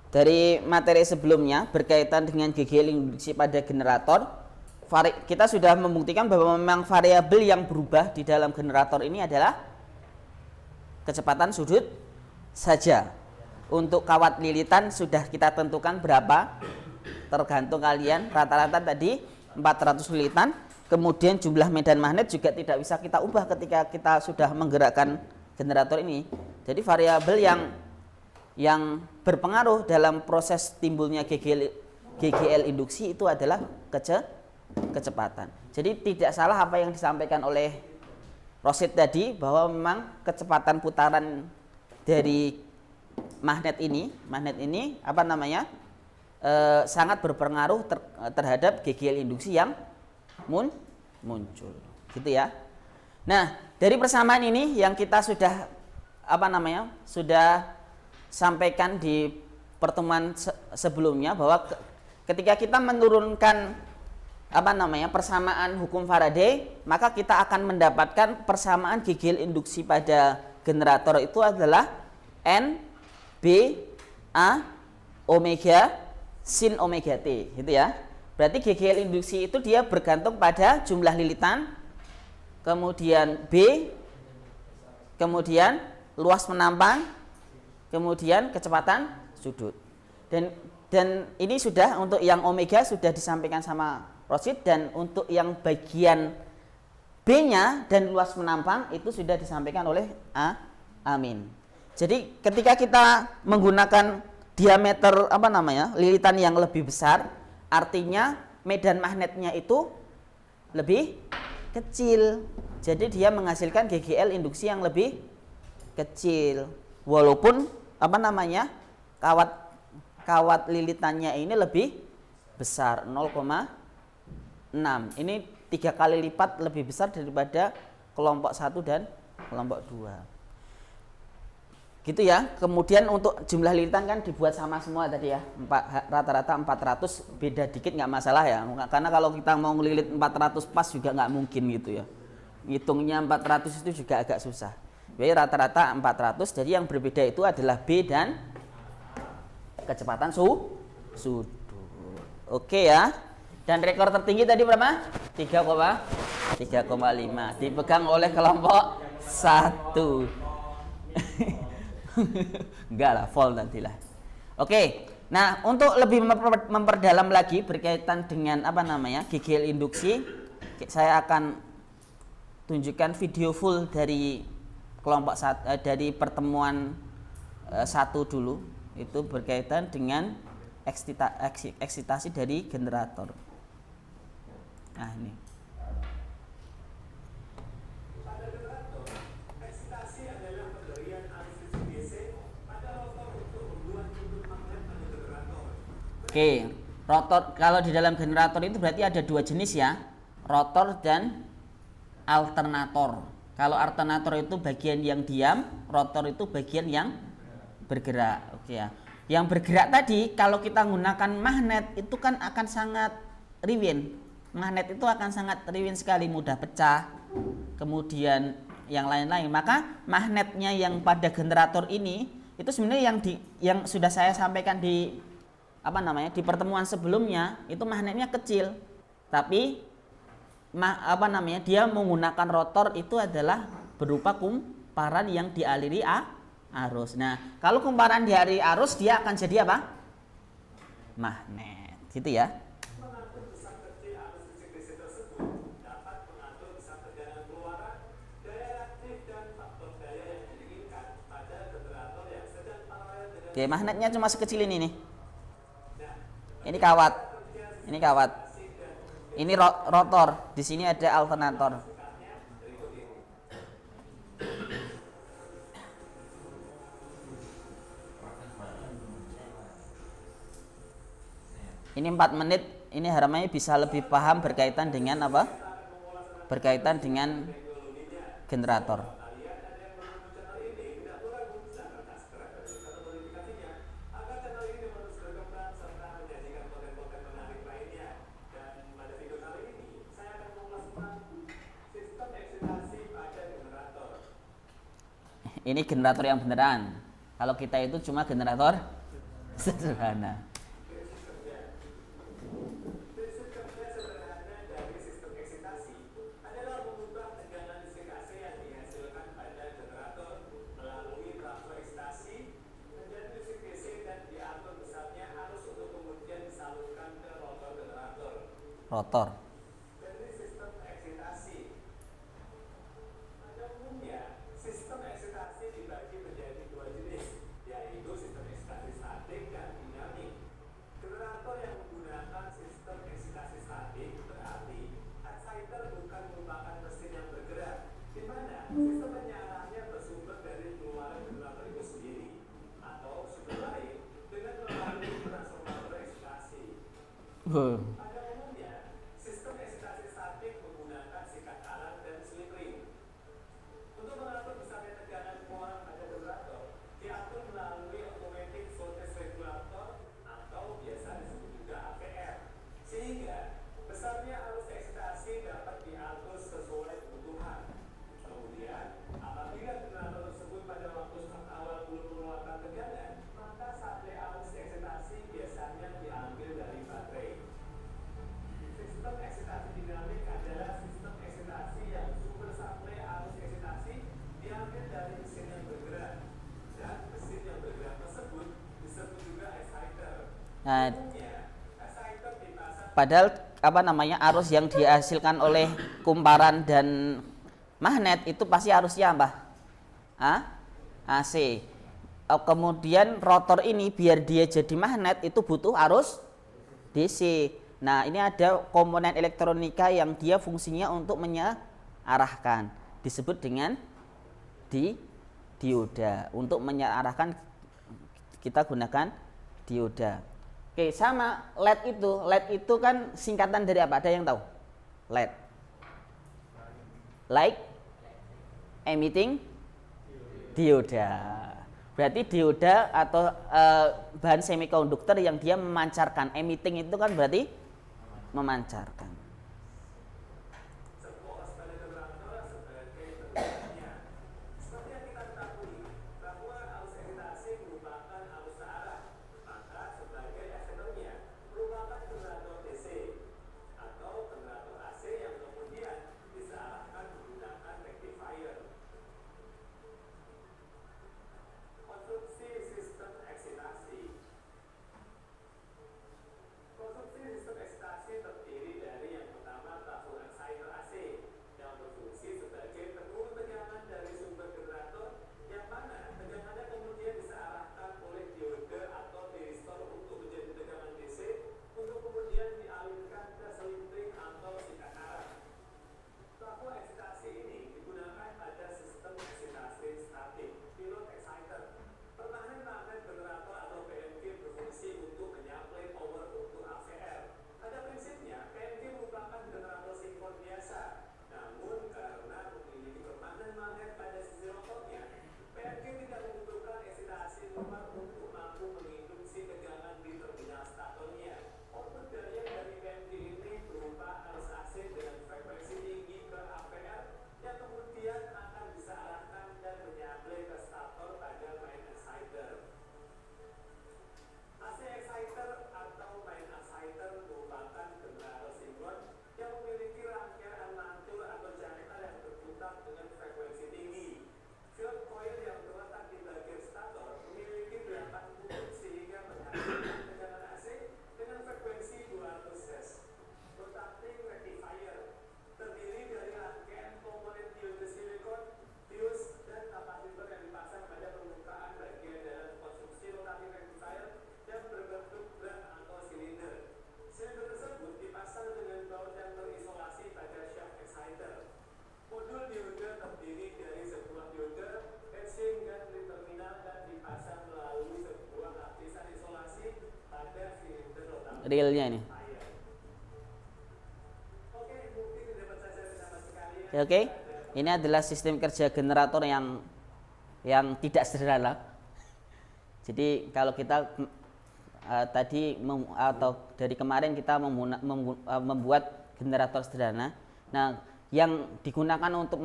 Dari materi sebelumnya berkaitan dengan GGL induksi pada generator, kita sudah membuktikan bahwa memang variabel yang berubah di dalam generator ini adalah kecepatan sudut saja. Untuk kawat lilitan sudah kita tentukan berapa, tergantung kalian. Rata-rata tadi 400 lilitan. Kemudian jumlah medan magnet juga tidak bisa kita ubah ketika kita sudah menggerakkan generator ini. Jadi variabel yang berpengaruh dalam proses timbulnya GGL induksi itu adalah kecepatan. Jadi tidak salah apa yang disampaikan oleh Rosid tadi, bahwa memang kecepatan putaran dari magnet ini sangat berpengaruh terhadap GGL induksi yang muncul, gitu ya. Nah, dari persamaan ini yang kita sudah sampaikan di pertemuan sebelumnya, bahwa ketika kita menurunkan persamaan hukum Faraday, maka kita akan mendapatkan persamaan GGL induksi pada generator itu adalah N B A omega sin omega T, gitu ya. Berarti GGL induksi itu dia bergantung pada jumlah lilitan, kemudian B, kemudian luas menampang, kemudian kecepatan sudut. Dan ini sudah untuk yang omega sudah disampaikan sama Rosid, dan untuk yang bagian B-nya dan luas menampang itu sudah disampaikan oleh Amin. Jadi ketika kita menggunakan diameter lilitan yang lebih besar, artinya medan magnetnya itu lebih kecil. Jadi dia menghasilkan GGL induksi yang lebih kecil. Walaupun kawat lilitannya ini lebih besar 0,6. Ini 3 kali lipat lebih besar daripada kelompok 1 dan kelompok 2. Gitu ya. Kemudian untuk jumlah lilitan kan dibuat sama semua tadi ya. Rata-rata 400, beda dikit nggak masalah ya. Karena kalau kita mau ngelilit 400 pas juga nggak mungkin gitu ya. Ngitungnya 400 itu juga agak susah. Jadi rata-rata 400. Jadi yang berbeda itu adalah B dan kecepatan sudut. Oke ya. Dan rekor tertinggi tadi berapa? 3,5 dipegang oleh kelompok 1. Enggak lah, full nantilah. Oke. Nah, untuk lebih memperdalam lagi berkaitan dengan GGL induksi, saya akan tunjukkan video full dari kelompok dari pertemuan 1 dulu. Itu berkaitan dengan eksitasi dari generator. Nah, ini. Oke, rotor kalau di dalam generator itu berarti ada 2 jenis ya, rotor dan alternator. Kalau alternator itu bagian yang diam, rotor itu bagian yang bergerak. Oke ya. Yang bergerak tadi kalau kita menggunakan magnet itu kan akan sangat riwin. Magnet itu akan sangat riwin sekali, mudah pecah. Kemudian yang lain-lain. Maka magnetnya yang pada generator ini itu sebenarnya yang sudah saya sampaikan di apa namanya, di pertemuan sebelumnya itu magnetnya kecil, tapi apa namanya, dia menggunakan rotor itu adalah berupa kumparan yang dialiri arus. Nah, kalau kumparan dialiri arus dia akan jadi apa? Magnet, gitu ya. Oke, magnetnya cuma sekecil ini nih. Ini kawat. Ini kawat. Ini rotor. Di sini ada alternator. Ini 4 menit. Ini harapannya bisa lebih paham berkaitan dengan apa? Berkaitan dengan generator. Ini generator yang beneran. Kalau kita itu cuma generator sederhana. Rotor. Nah, padahal apa namanya, arus yang dihasilkan oleh kumparan dan magnet itu pasti arusnya apa? AC. Kemudian rotor ini biar dia jadi magnet itu butuh arus DC. Nah, ini ada komponen elektronika yang dia fungsinya untuk mengarahkan, disebut dengan dioda. Untuk mengarahkan kita gunakan dioda. Oke, sama LED itu. LED itu kan singkatan dari apa? Ada yang tahu? LED. Light emitting dioda. Berarti dioda atau bahan semikonduktor yang dia memancarkan. Emitting itu kan berarti memancarkan. realnya ini. Oke, ini adalah sistem kerja generator yang tidak sederhana. Jadi kalau kita atau dari kemarin kita membuat generator sederhana. Nah, yang digunakan untuk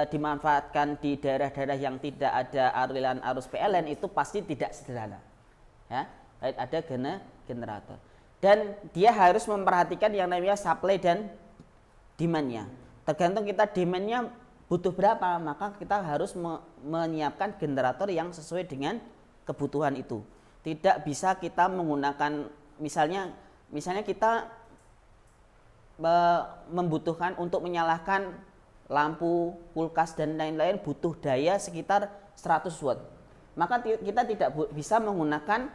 dimanfaatkan di daerah-daerah yang tidak ada aliran arus PLN itu pasti tidak sederhana. Ya, ada generator. Dan dia harus memperhatikan yang namanya supply dan demand-nya. Tergantung kita demand-nya butuh berapa, maka kita harus menyiapkan generator yang sesuai dengan kebutuhan itu. Tidak bisa kita menggunakan misalnya kita membutuhkan untuk menyalakan lampu, kulkas dan lain-lain butuh daya sekitar 100 watt. Maka kita tidak bisa menggunakan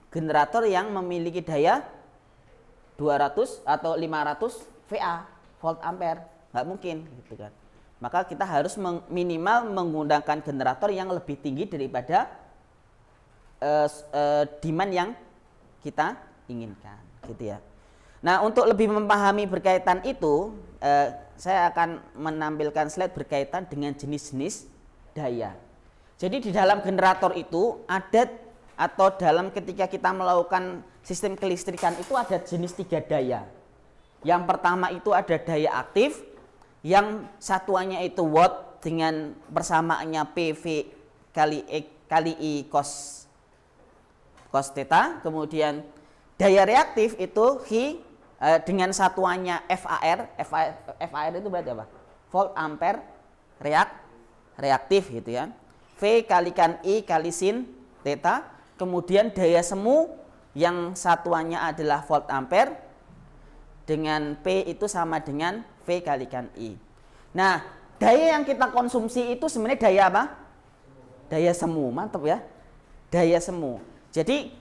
generator yang memiliki daya 200 atau 500 VA, volt ampere. Nggak mungkin gitu kan. Maka kita harus minimal menggunakan generator yang lebih tinggi daripada demand yang kita inginkan gitu ya. Nah, untuk lebih memahami berkaitan itu, saya akan menampilkan slide berkaitan dengan jenis-jenis daya. Jadi di dalam generator itu ada atau dalam ketika kita melakukan sistem kelistrikan itu ada jenis 3 daya. Yang pertama itu ada daya aktif, yang satuannya itu watt dengan persamaannya PV kali I cos theta. Kemudian daya reaktif itu dengan satuannya FAR itu berarti apa? Volt ampere reaktif gitu ya. V kalikan I kali sin theta. Kemudian daya semu yang satuannya adalah volt ampere dengan P itu sama dengan V kalikan I. Nah, daya yang kita konsumsi itu sebenarnya daya apa? Daya semu, mantap ya. Daya semu. Jadi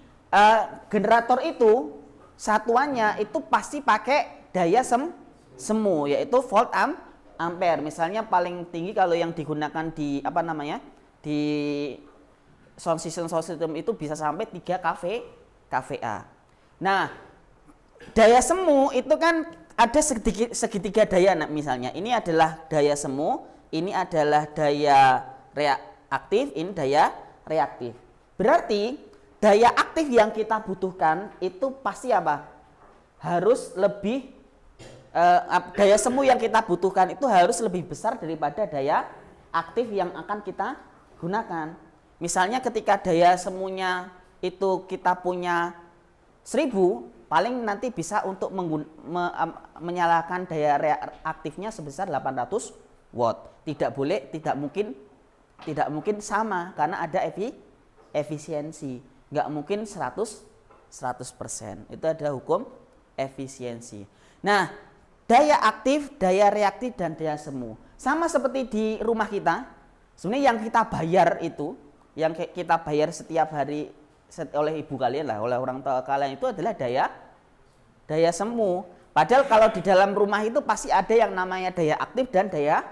generator itu satuannya itu pasti pakai daya semu, yaitu volt ampere. Misalnya paling tinggi kalau yang digunakan di di sound system itu bisa sampai 3 kVA. Nah, daya semu itu kan ada segitiga daya. Nah, misalnya ini adalah daya semu, ini adalah daya aktif, ini daya reaktif. Berarti daya aktif yang kita butuhkan itu pasti apa? Harus lebih daya semu yang kita butuhkan itu harus lebih besar daripada daya aktif yang akan kita gunakan. Misalnya ketika daya semunya itu kita punya 1000, paling nanti bisa untuk menyalakan daya reaktifnya sebesar 800 watt. Tidak mungkin sama karena ada efisiensi. Nggak mungkin 100%. Itu ada hukum efisiensi. Nah, daya aktif, daya reaktif, dan daya semu. Sama seperti di rumah kita, sebenarnya yang kita bayar itu, yang kita bayar setiap hari oleh ibu kalian lah, oleh orang tua kalian itu adalah daya semu. Padahal kalau di dalam rumah itu pasti ada yang namanya daya aktif dan daya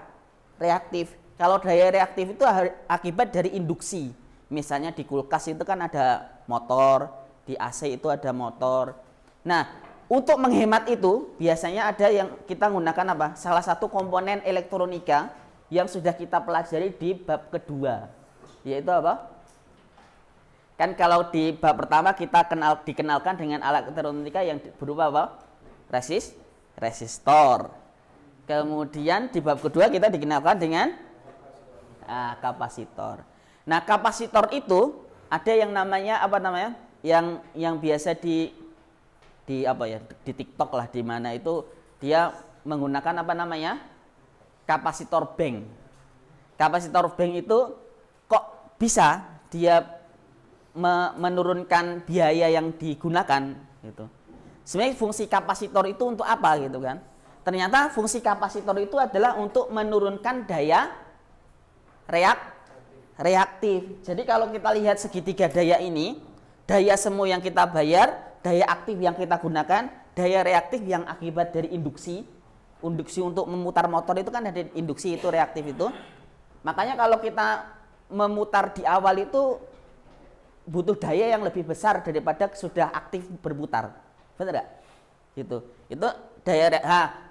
reaktif. Kalau daya reaktif itu akibat dari induksi. Misalnya di kulkas itu kan ada motor, di AC itu ada motor. Nah, untuk menghemat itu biasanya ada yang kita gunakan apa? Salah satu komponen elektronika yang sudah kita pelajari di bab kedua, yaitu apa? Kan kalau di bab pertama kita dikenalkan dengan alat elektronika yang berupa apa? Resistor. Kemudian di bab kedua kita dikenalkan dengan kapasitor. Nah, kapasitor itu ada yang namanya yang biasa di TikTok lah, di mana itu dia menggunakan kapasitor bank. Kapasitor bank itu kok bisa dia menurunkan biaya yang digunakan gitu. Sebenarnya fungsi kapasitor itu untuk apa gitu kan? Ternyata fungsi kapasitor itu adalah untuk menurunkan daya reaktif. Jadi kalau kita lihat segitiga daya ini, daya semu yang kita bayar, daya aktif yang kita gunakan, daya reaktif yang akibat dari induksi. Induksi untuk memutar motor itu kan ada induksi, itu reaktif itu. Makanya kalau kita memutar di awal itu butuh daya yang lebih besar daripada sudah aktif berputar. Benar nggak? Gitu. Itu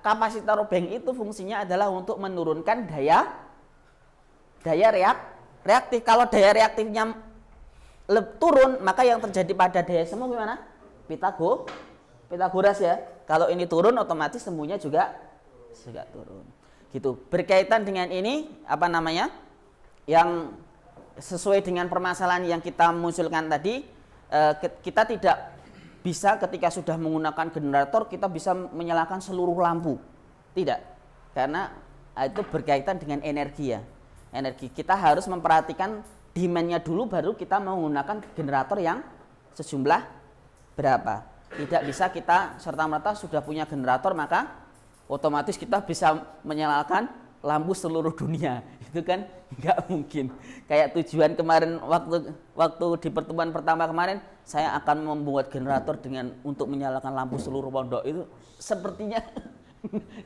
kapasitor bank itu fungsinya adalah untuk menurunkan daya reaktif. Kalau daya reaktifnya turun, maka yang terjadi pada daya semu gimana? Pitagoras ya. Kalau ini turun, otomatis semuanya juga turun. Gitu. Berkaitan dengan ini yang sesuai dengan permasalahan yang kita munculkan tadi, kita tidak bisa ketika sudah menggunakan generator kita bisa menyalakan seluruh lampu. Tidak. Karena itu berkaitan dengan energi ya. Energi. Kita harus memperhatikan demand-nya dulu baru kita menggunakan generator yang sejumlah berapa. Tidak bisa kita serta-merta sudah punya generator maka otomatis kita bisa menyalakan lampu seluruh dunia. Itu kan nggak mungkin. Kayak tujuan kemarin waktu di pertemuan pertama kemarin, saya akan membuat generator untuk menyalakan lampu seluruh pondok, itu sepertinya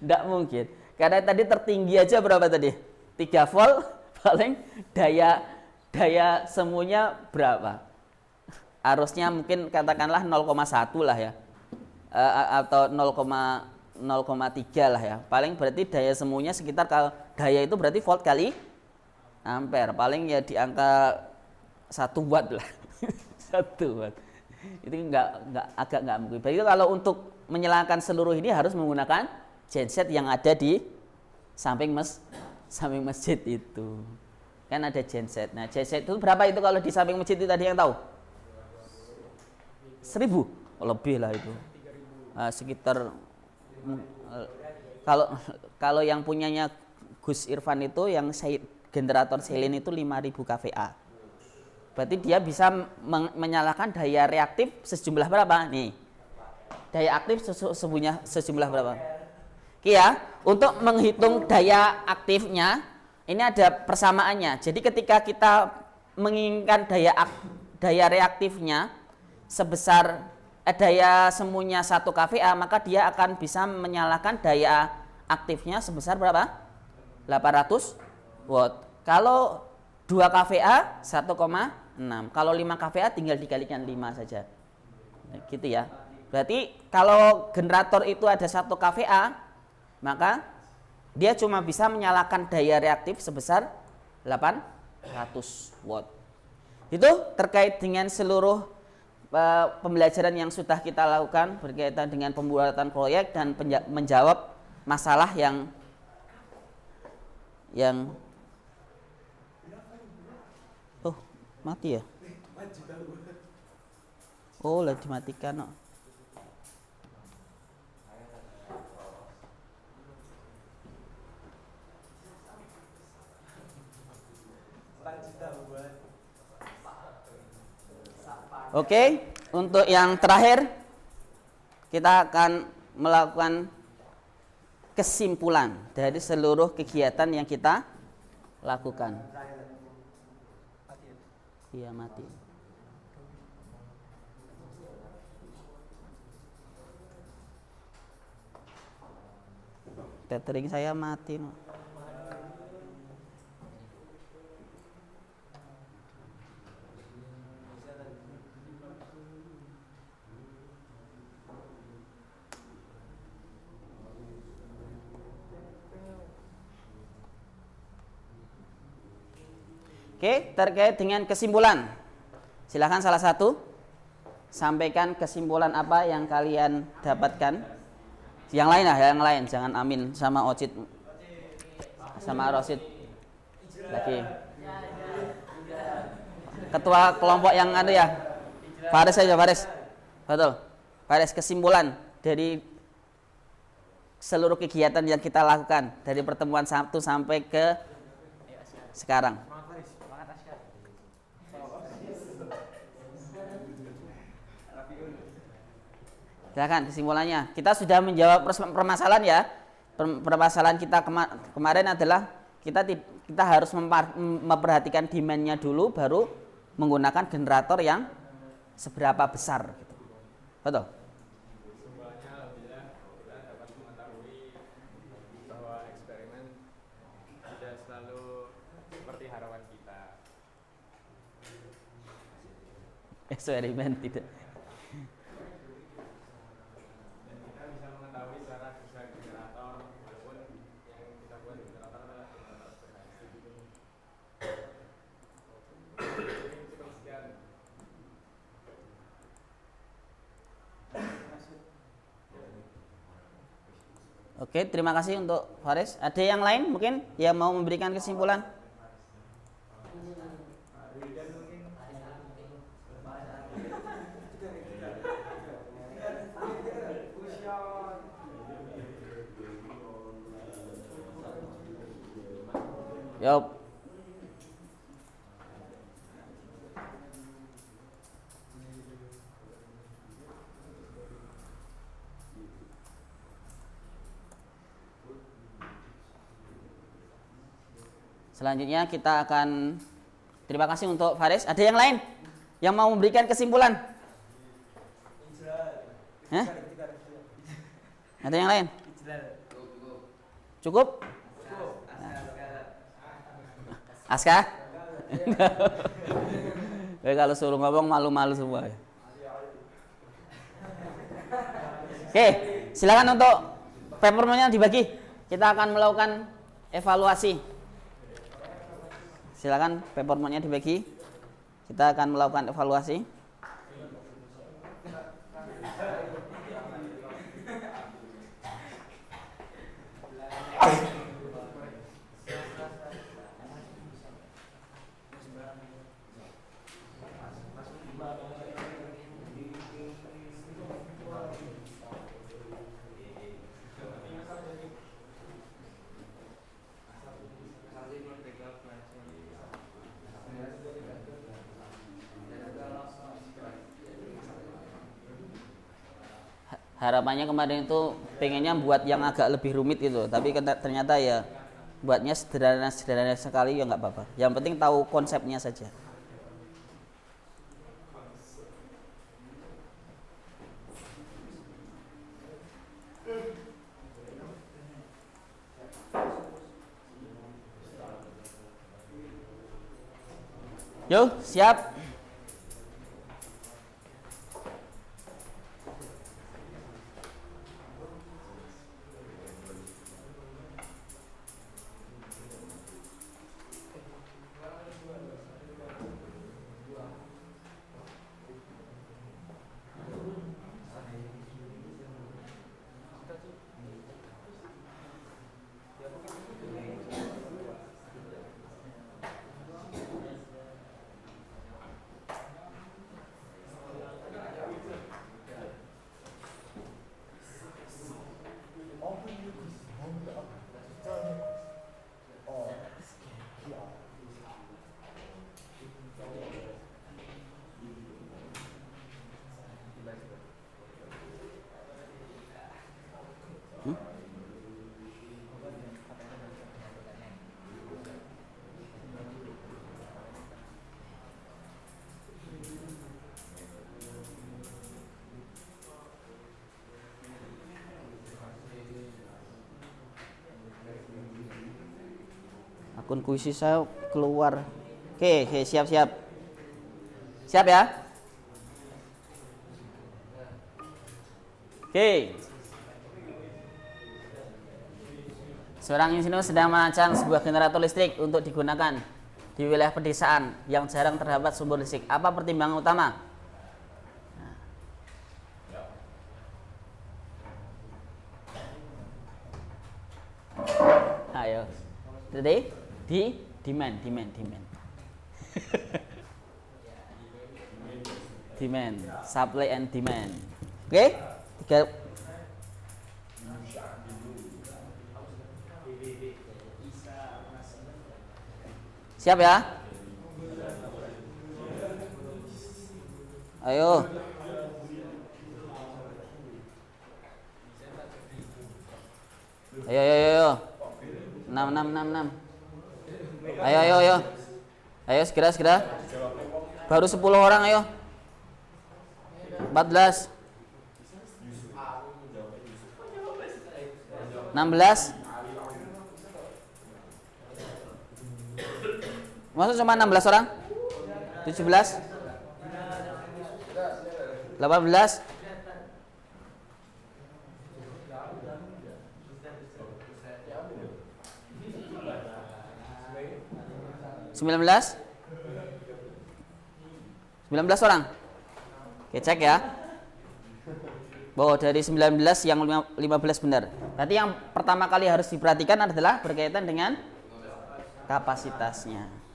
nggak mungkin. Karena tadi tertinggi aja berapa tadi? 3 volt, paling daya semuanya berapa? Arusnya mungkin katakanlah 0,1 lah ya. Atau 0,3 lah ya. Paling berarti daya semuanya sekitar, kalau daya itu berarti volt kali ampere, paling ya di angka 1 watt lah. 1 watt. Itu agak nggak mungkin. Berarti kalau untuk menyalakan seluruh ini harus menggunakan genset yang ada di samping masjid itu. Kan ada genset. Nah, genset itu berapa itu kalau di samping masjid itu tadi yang tahu? 1.000? Lebih lah itu. Sekitar kalau yang punyanya Gus Irfan itu yang generator Selin itu 5.000 kVA. Berarti dia bisa menyalakan daya reaktif sejumlah berapa? Nih. Daya aktif sejumlah berapa? Ya, untuk menghitung daya aktifnya ini ada persamaannya. Jadi ketika kita menginginkan daya reaktifnya sebesar daya semuanya 1 kVA, maka dia akan bisa menyalakan daya aktifnya sebesar berapa? 800 watt. Kalau 2 kVA 1,6. Kalau 5 kVA tinggal dikalikan 5 saja. Gitu ya. Berarti kalau generator itu ada 1 kVA, maka dia cuma bisa menyalakan daya reaktif sebesar 800 watt. Itu terkait dengan seluruh pembelajaran yang sudah kita lakukan berkaitan dengan pembuatan proyek dan menjawab masalah yang mati ya? Oh, lah dimatikan. Oke, untuk yang terakhir kita akan melakukan kesimpulan dari seluruh kegiatan yang kita lakukan. Iya, mati. Tethering saya mati. Oke, terkait dengan kesimpulan. Silahkan salah satu sampaikan kesimpulan apa yang kalian dapatkan. Yang lain lah, yang lain. Jangan Amin sama Ocit sama Rosid lagi. Ketua kelompok yang ada ya. Faris aja, Faris. Betul. Faris, kesimpulan dari seluruh kegiatan yang kita lakukan dari pertemuan Sabtu sampai ke sekarang. Silakan kesimpulannya. Kita sudah menjawab permasalahan ya. Permasalahan kita kemarin adalah kita harus memperhatikan demand-nya dulu, baru menggunakan generator yang seberapa besar. Betul. Kesimpulannya alhamdulillah kita dapat mengetahui bahwa eksperimen tidak selalu seperti harapan kita. Eksperimen tidak. Oke, terima kasih untuk Faris. Ada yang lain mungkin yang mau memberikan kesimpulan? Yup. Selanjutnya kita akan terima kasih untuk Faris. Ada yang lain yang mau memberikan kesimpulan? Hah? Ada yang lain? Cukup? Aska? Kalau suruh ngomong malu-malu semua. Oke, silakan untuk papernya dibagi. Kita akan melakukan evaluasi. Silakan papernya dibagi. Kita akan melakukan evaluasi. Harapannya kemarin itu pengennya buat yang agak lebih rumit itu, tapi ternyata ya buatnya sederhana sekali ya nggak apa-apa. Yang penting tahu konsepnya saja. Yuk, siap. Akun kuisi saya keluar. Oke, siap-siap. Siap ya? Oke. Seorang insinyur sedang merancang sebuah generator listrik untuk digunakan di wilayah pedesaan yang jarang terdapat sumber listrik. Apa pertimbangan utama? Ayo. Jadi demand. Demand, supply and demand. Oke? Siap ya? Ayo. Ayo. 6. Ayo. Ayo segera. Baru 10 orang, ayo. 14. 16. Masa cuma 16 orang? 17. 18. 19 orang. Oke, cek ya. Bahwa dari 19 yang 15 benar. Berarti yang pertama kali harus diperhatikan adalah berkaitan dengan kapasitasnya.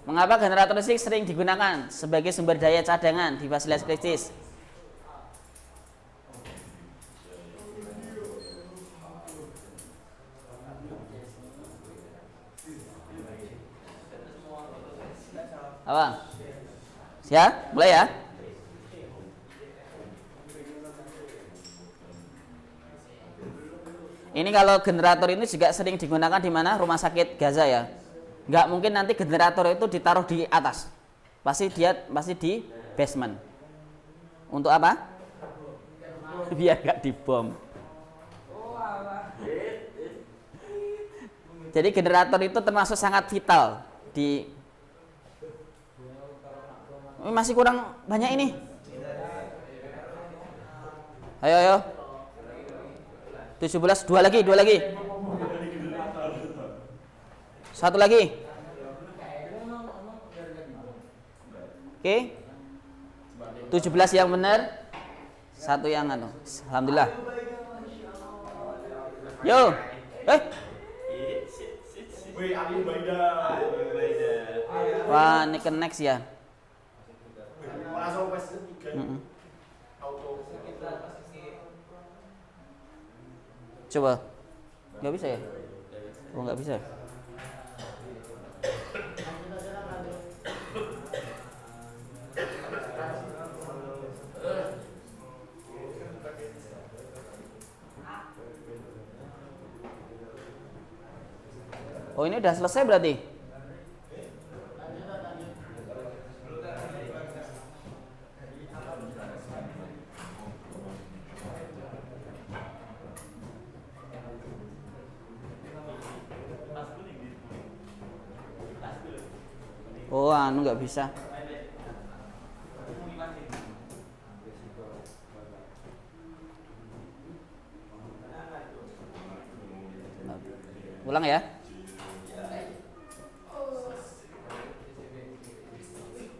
Mengapa generator listrik sering digunakan sebagai sumber daya cadangan di fasilitas kritis? Apa? Siap? Mulai ya. Ini kalau generator ini juga sering digunakan di mana? Rumah sakit Gaza ya. Nggak mungkin nanti generator itu ditaruh di atas. Pasti di basement. Untuk apa? Biar nggak dibom. Jadi generator itu termasuk sangat vital di. Ini masih kurang banyak ini. Ayo. 17, dua lagi. Satu lagi. Oke. 17 yang benar. Satu yang anu. Alhamdulillah. Yo. Wah, ini ke next ya. Coba. Nggak bisa ya? Oh, nggak bisa. Oh, ini udah selesai berarti? Oh, anu nggak bisa. Ulang ya.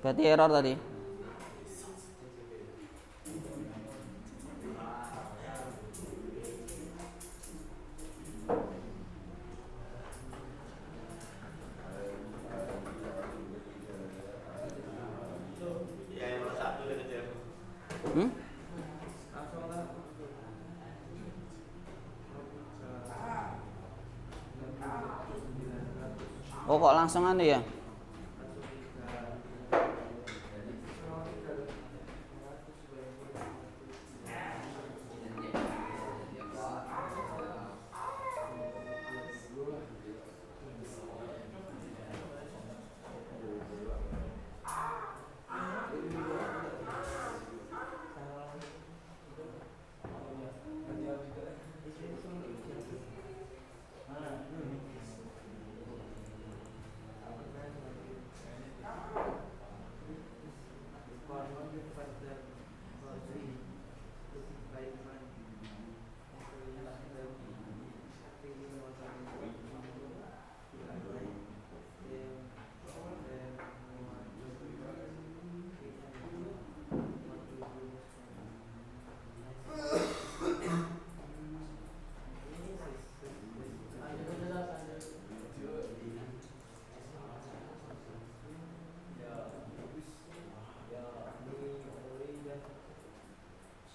Berarti error tadi. Oh, kok langsung anu ya?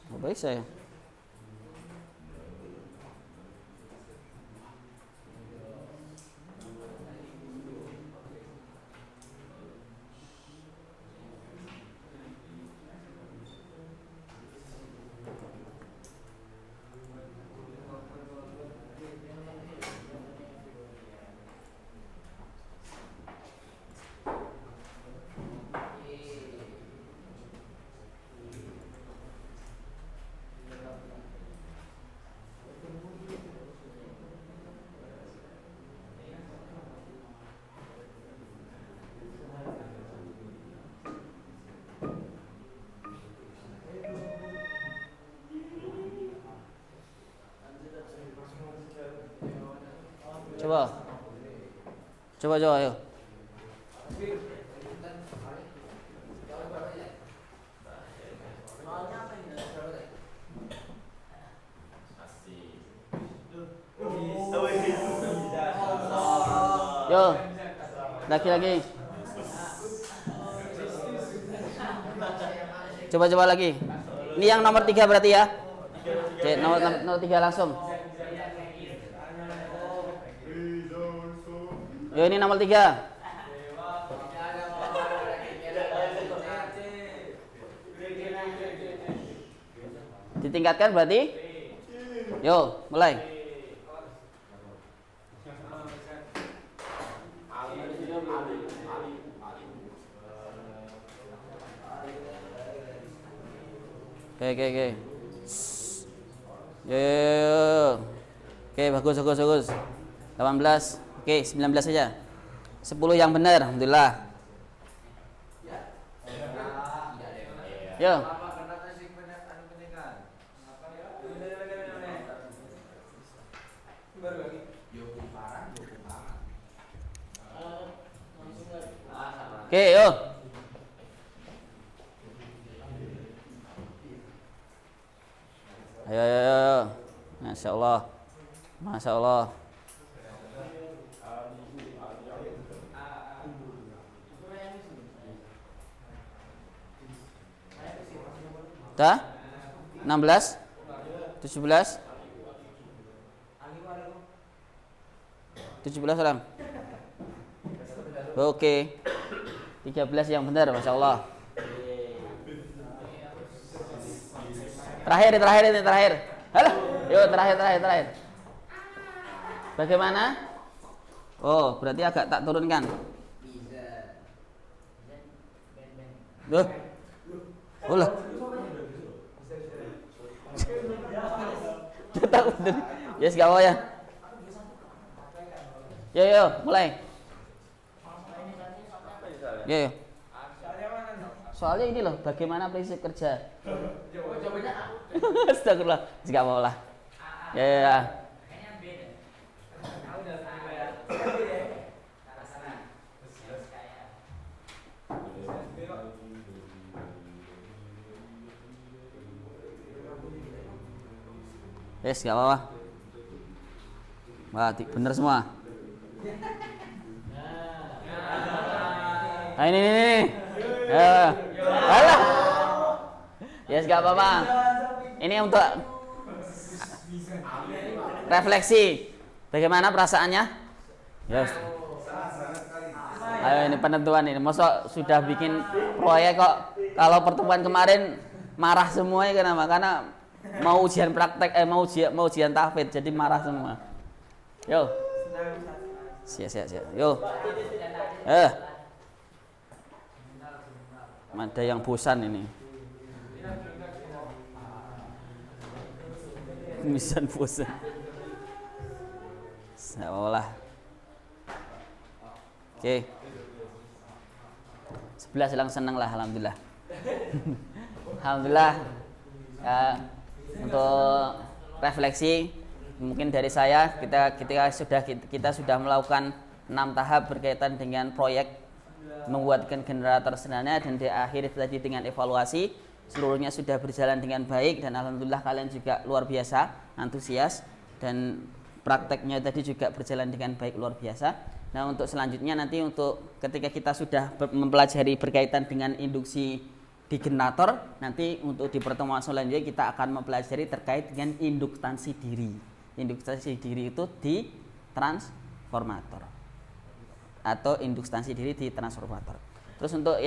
Oh, baik saya. Coba ayo. Yo, lagi. Coba lagi. Ini yang nomor 3 berarti ya? Oke, nomor 3 langsung. Yo, ini nomor 3. Ditingkatkan berarti? Yo, mulai. Oke. Yo. Oke, bagus. 18. Oke, 19 saja. 10 yang benar, alhamdulillah. Yo. Oke, yo. Ayo. Masya Allah. Dah? 16? 17? 17 orang. Oke. 13 yang benar, Masya Allah. Terakhir. Halo. Yo, terakhir. Bagaimana? Oh, berarti agak tak turunkan. Duh. Ulah. Cetak bener. Yes, gak apa ya. Yo, mulai. Yo. Soalnya ini loh, bagaimana prinsip kerja. Astagfirullah, gak apa lah. Ya. Yes, gak apa-apa. Wah, bener semua. Nah, ini. Alah. Yes, gak apa-apa. Ini untuk refleksi. Bagaimana perasaannya? Yes. Ayo, ini penentuan ini. Masa sudah bikin proyek kok kalau pertemuan kemarin marah semuanya kenapa? Karena mau ujian praktek, mau ujian tahfidz jadi marah semua. Yo. Siap. Yo. Ada yang bosan ini. Misan bosan. Seolah. Oke. 11 hilang senang lah, alhamdulillah. Alhamdulillah. Ya, untuk refleksi mungkin dari saya kita sudah melakukan 6 tahap berkaitan dengan proyek membuatkan generator sederhana, dan di akhir tadi dengan evaluasi seluruhnya sudah berjalan dengan baik, dan alhamdulillah kalian juga luar biasa antusias, dan prakteknya tadi juga berjalan dengan baik luar biasa. Nah, untuk selanjutnya nanti untuk ketika kita sudah mempelajari berkaitan dengan induksi di generator, nanti untuk di pertemuan selanjutnya kita akan mempelajari terkait dengan induktansi diri. Induktansi diri itu di transformator atau induktansi diri di transformator. Terus untuk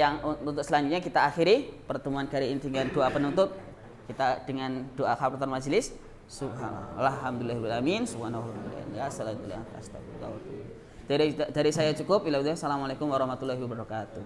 selanjutnya kita akhiri pertemuan kali ini dengan doa penutup. Kita dengan doa kafaratul majelis. Subhanallah, alhamdulillahirabbil alamin, subhanallah, ya salatu lillahi astagfirullah. Dari saya cukup. Assalamualaikum warahmatullahi wabarakatuh.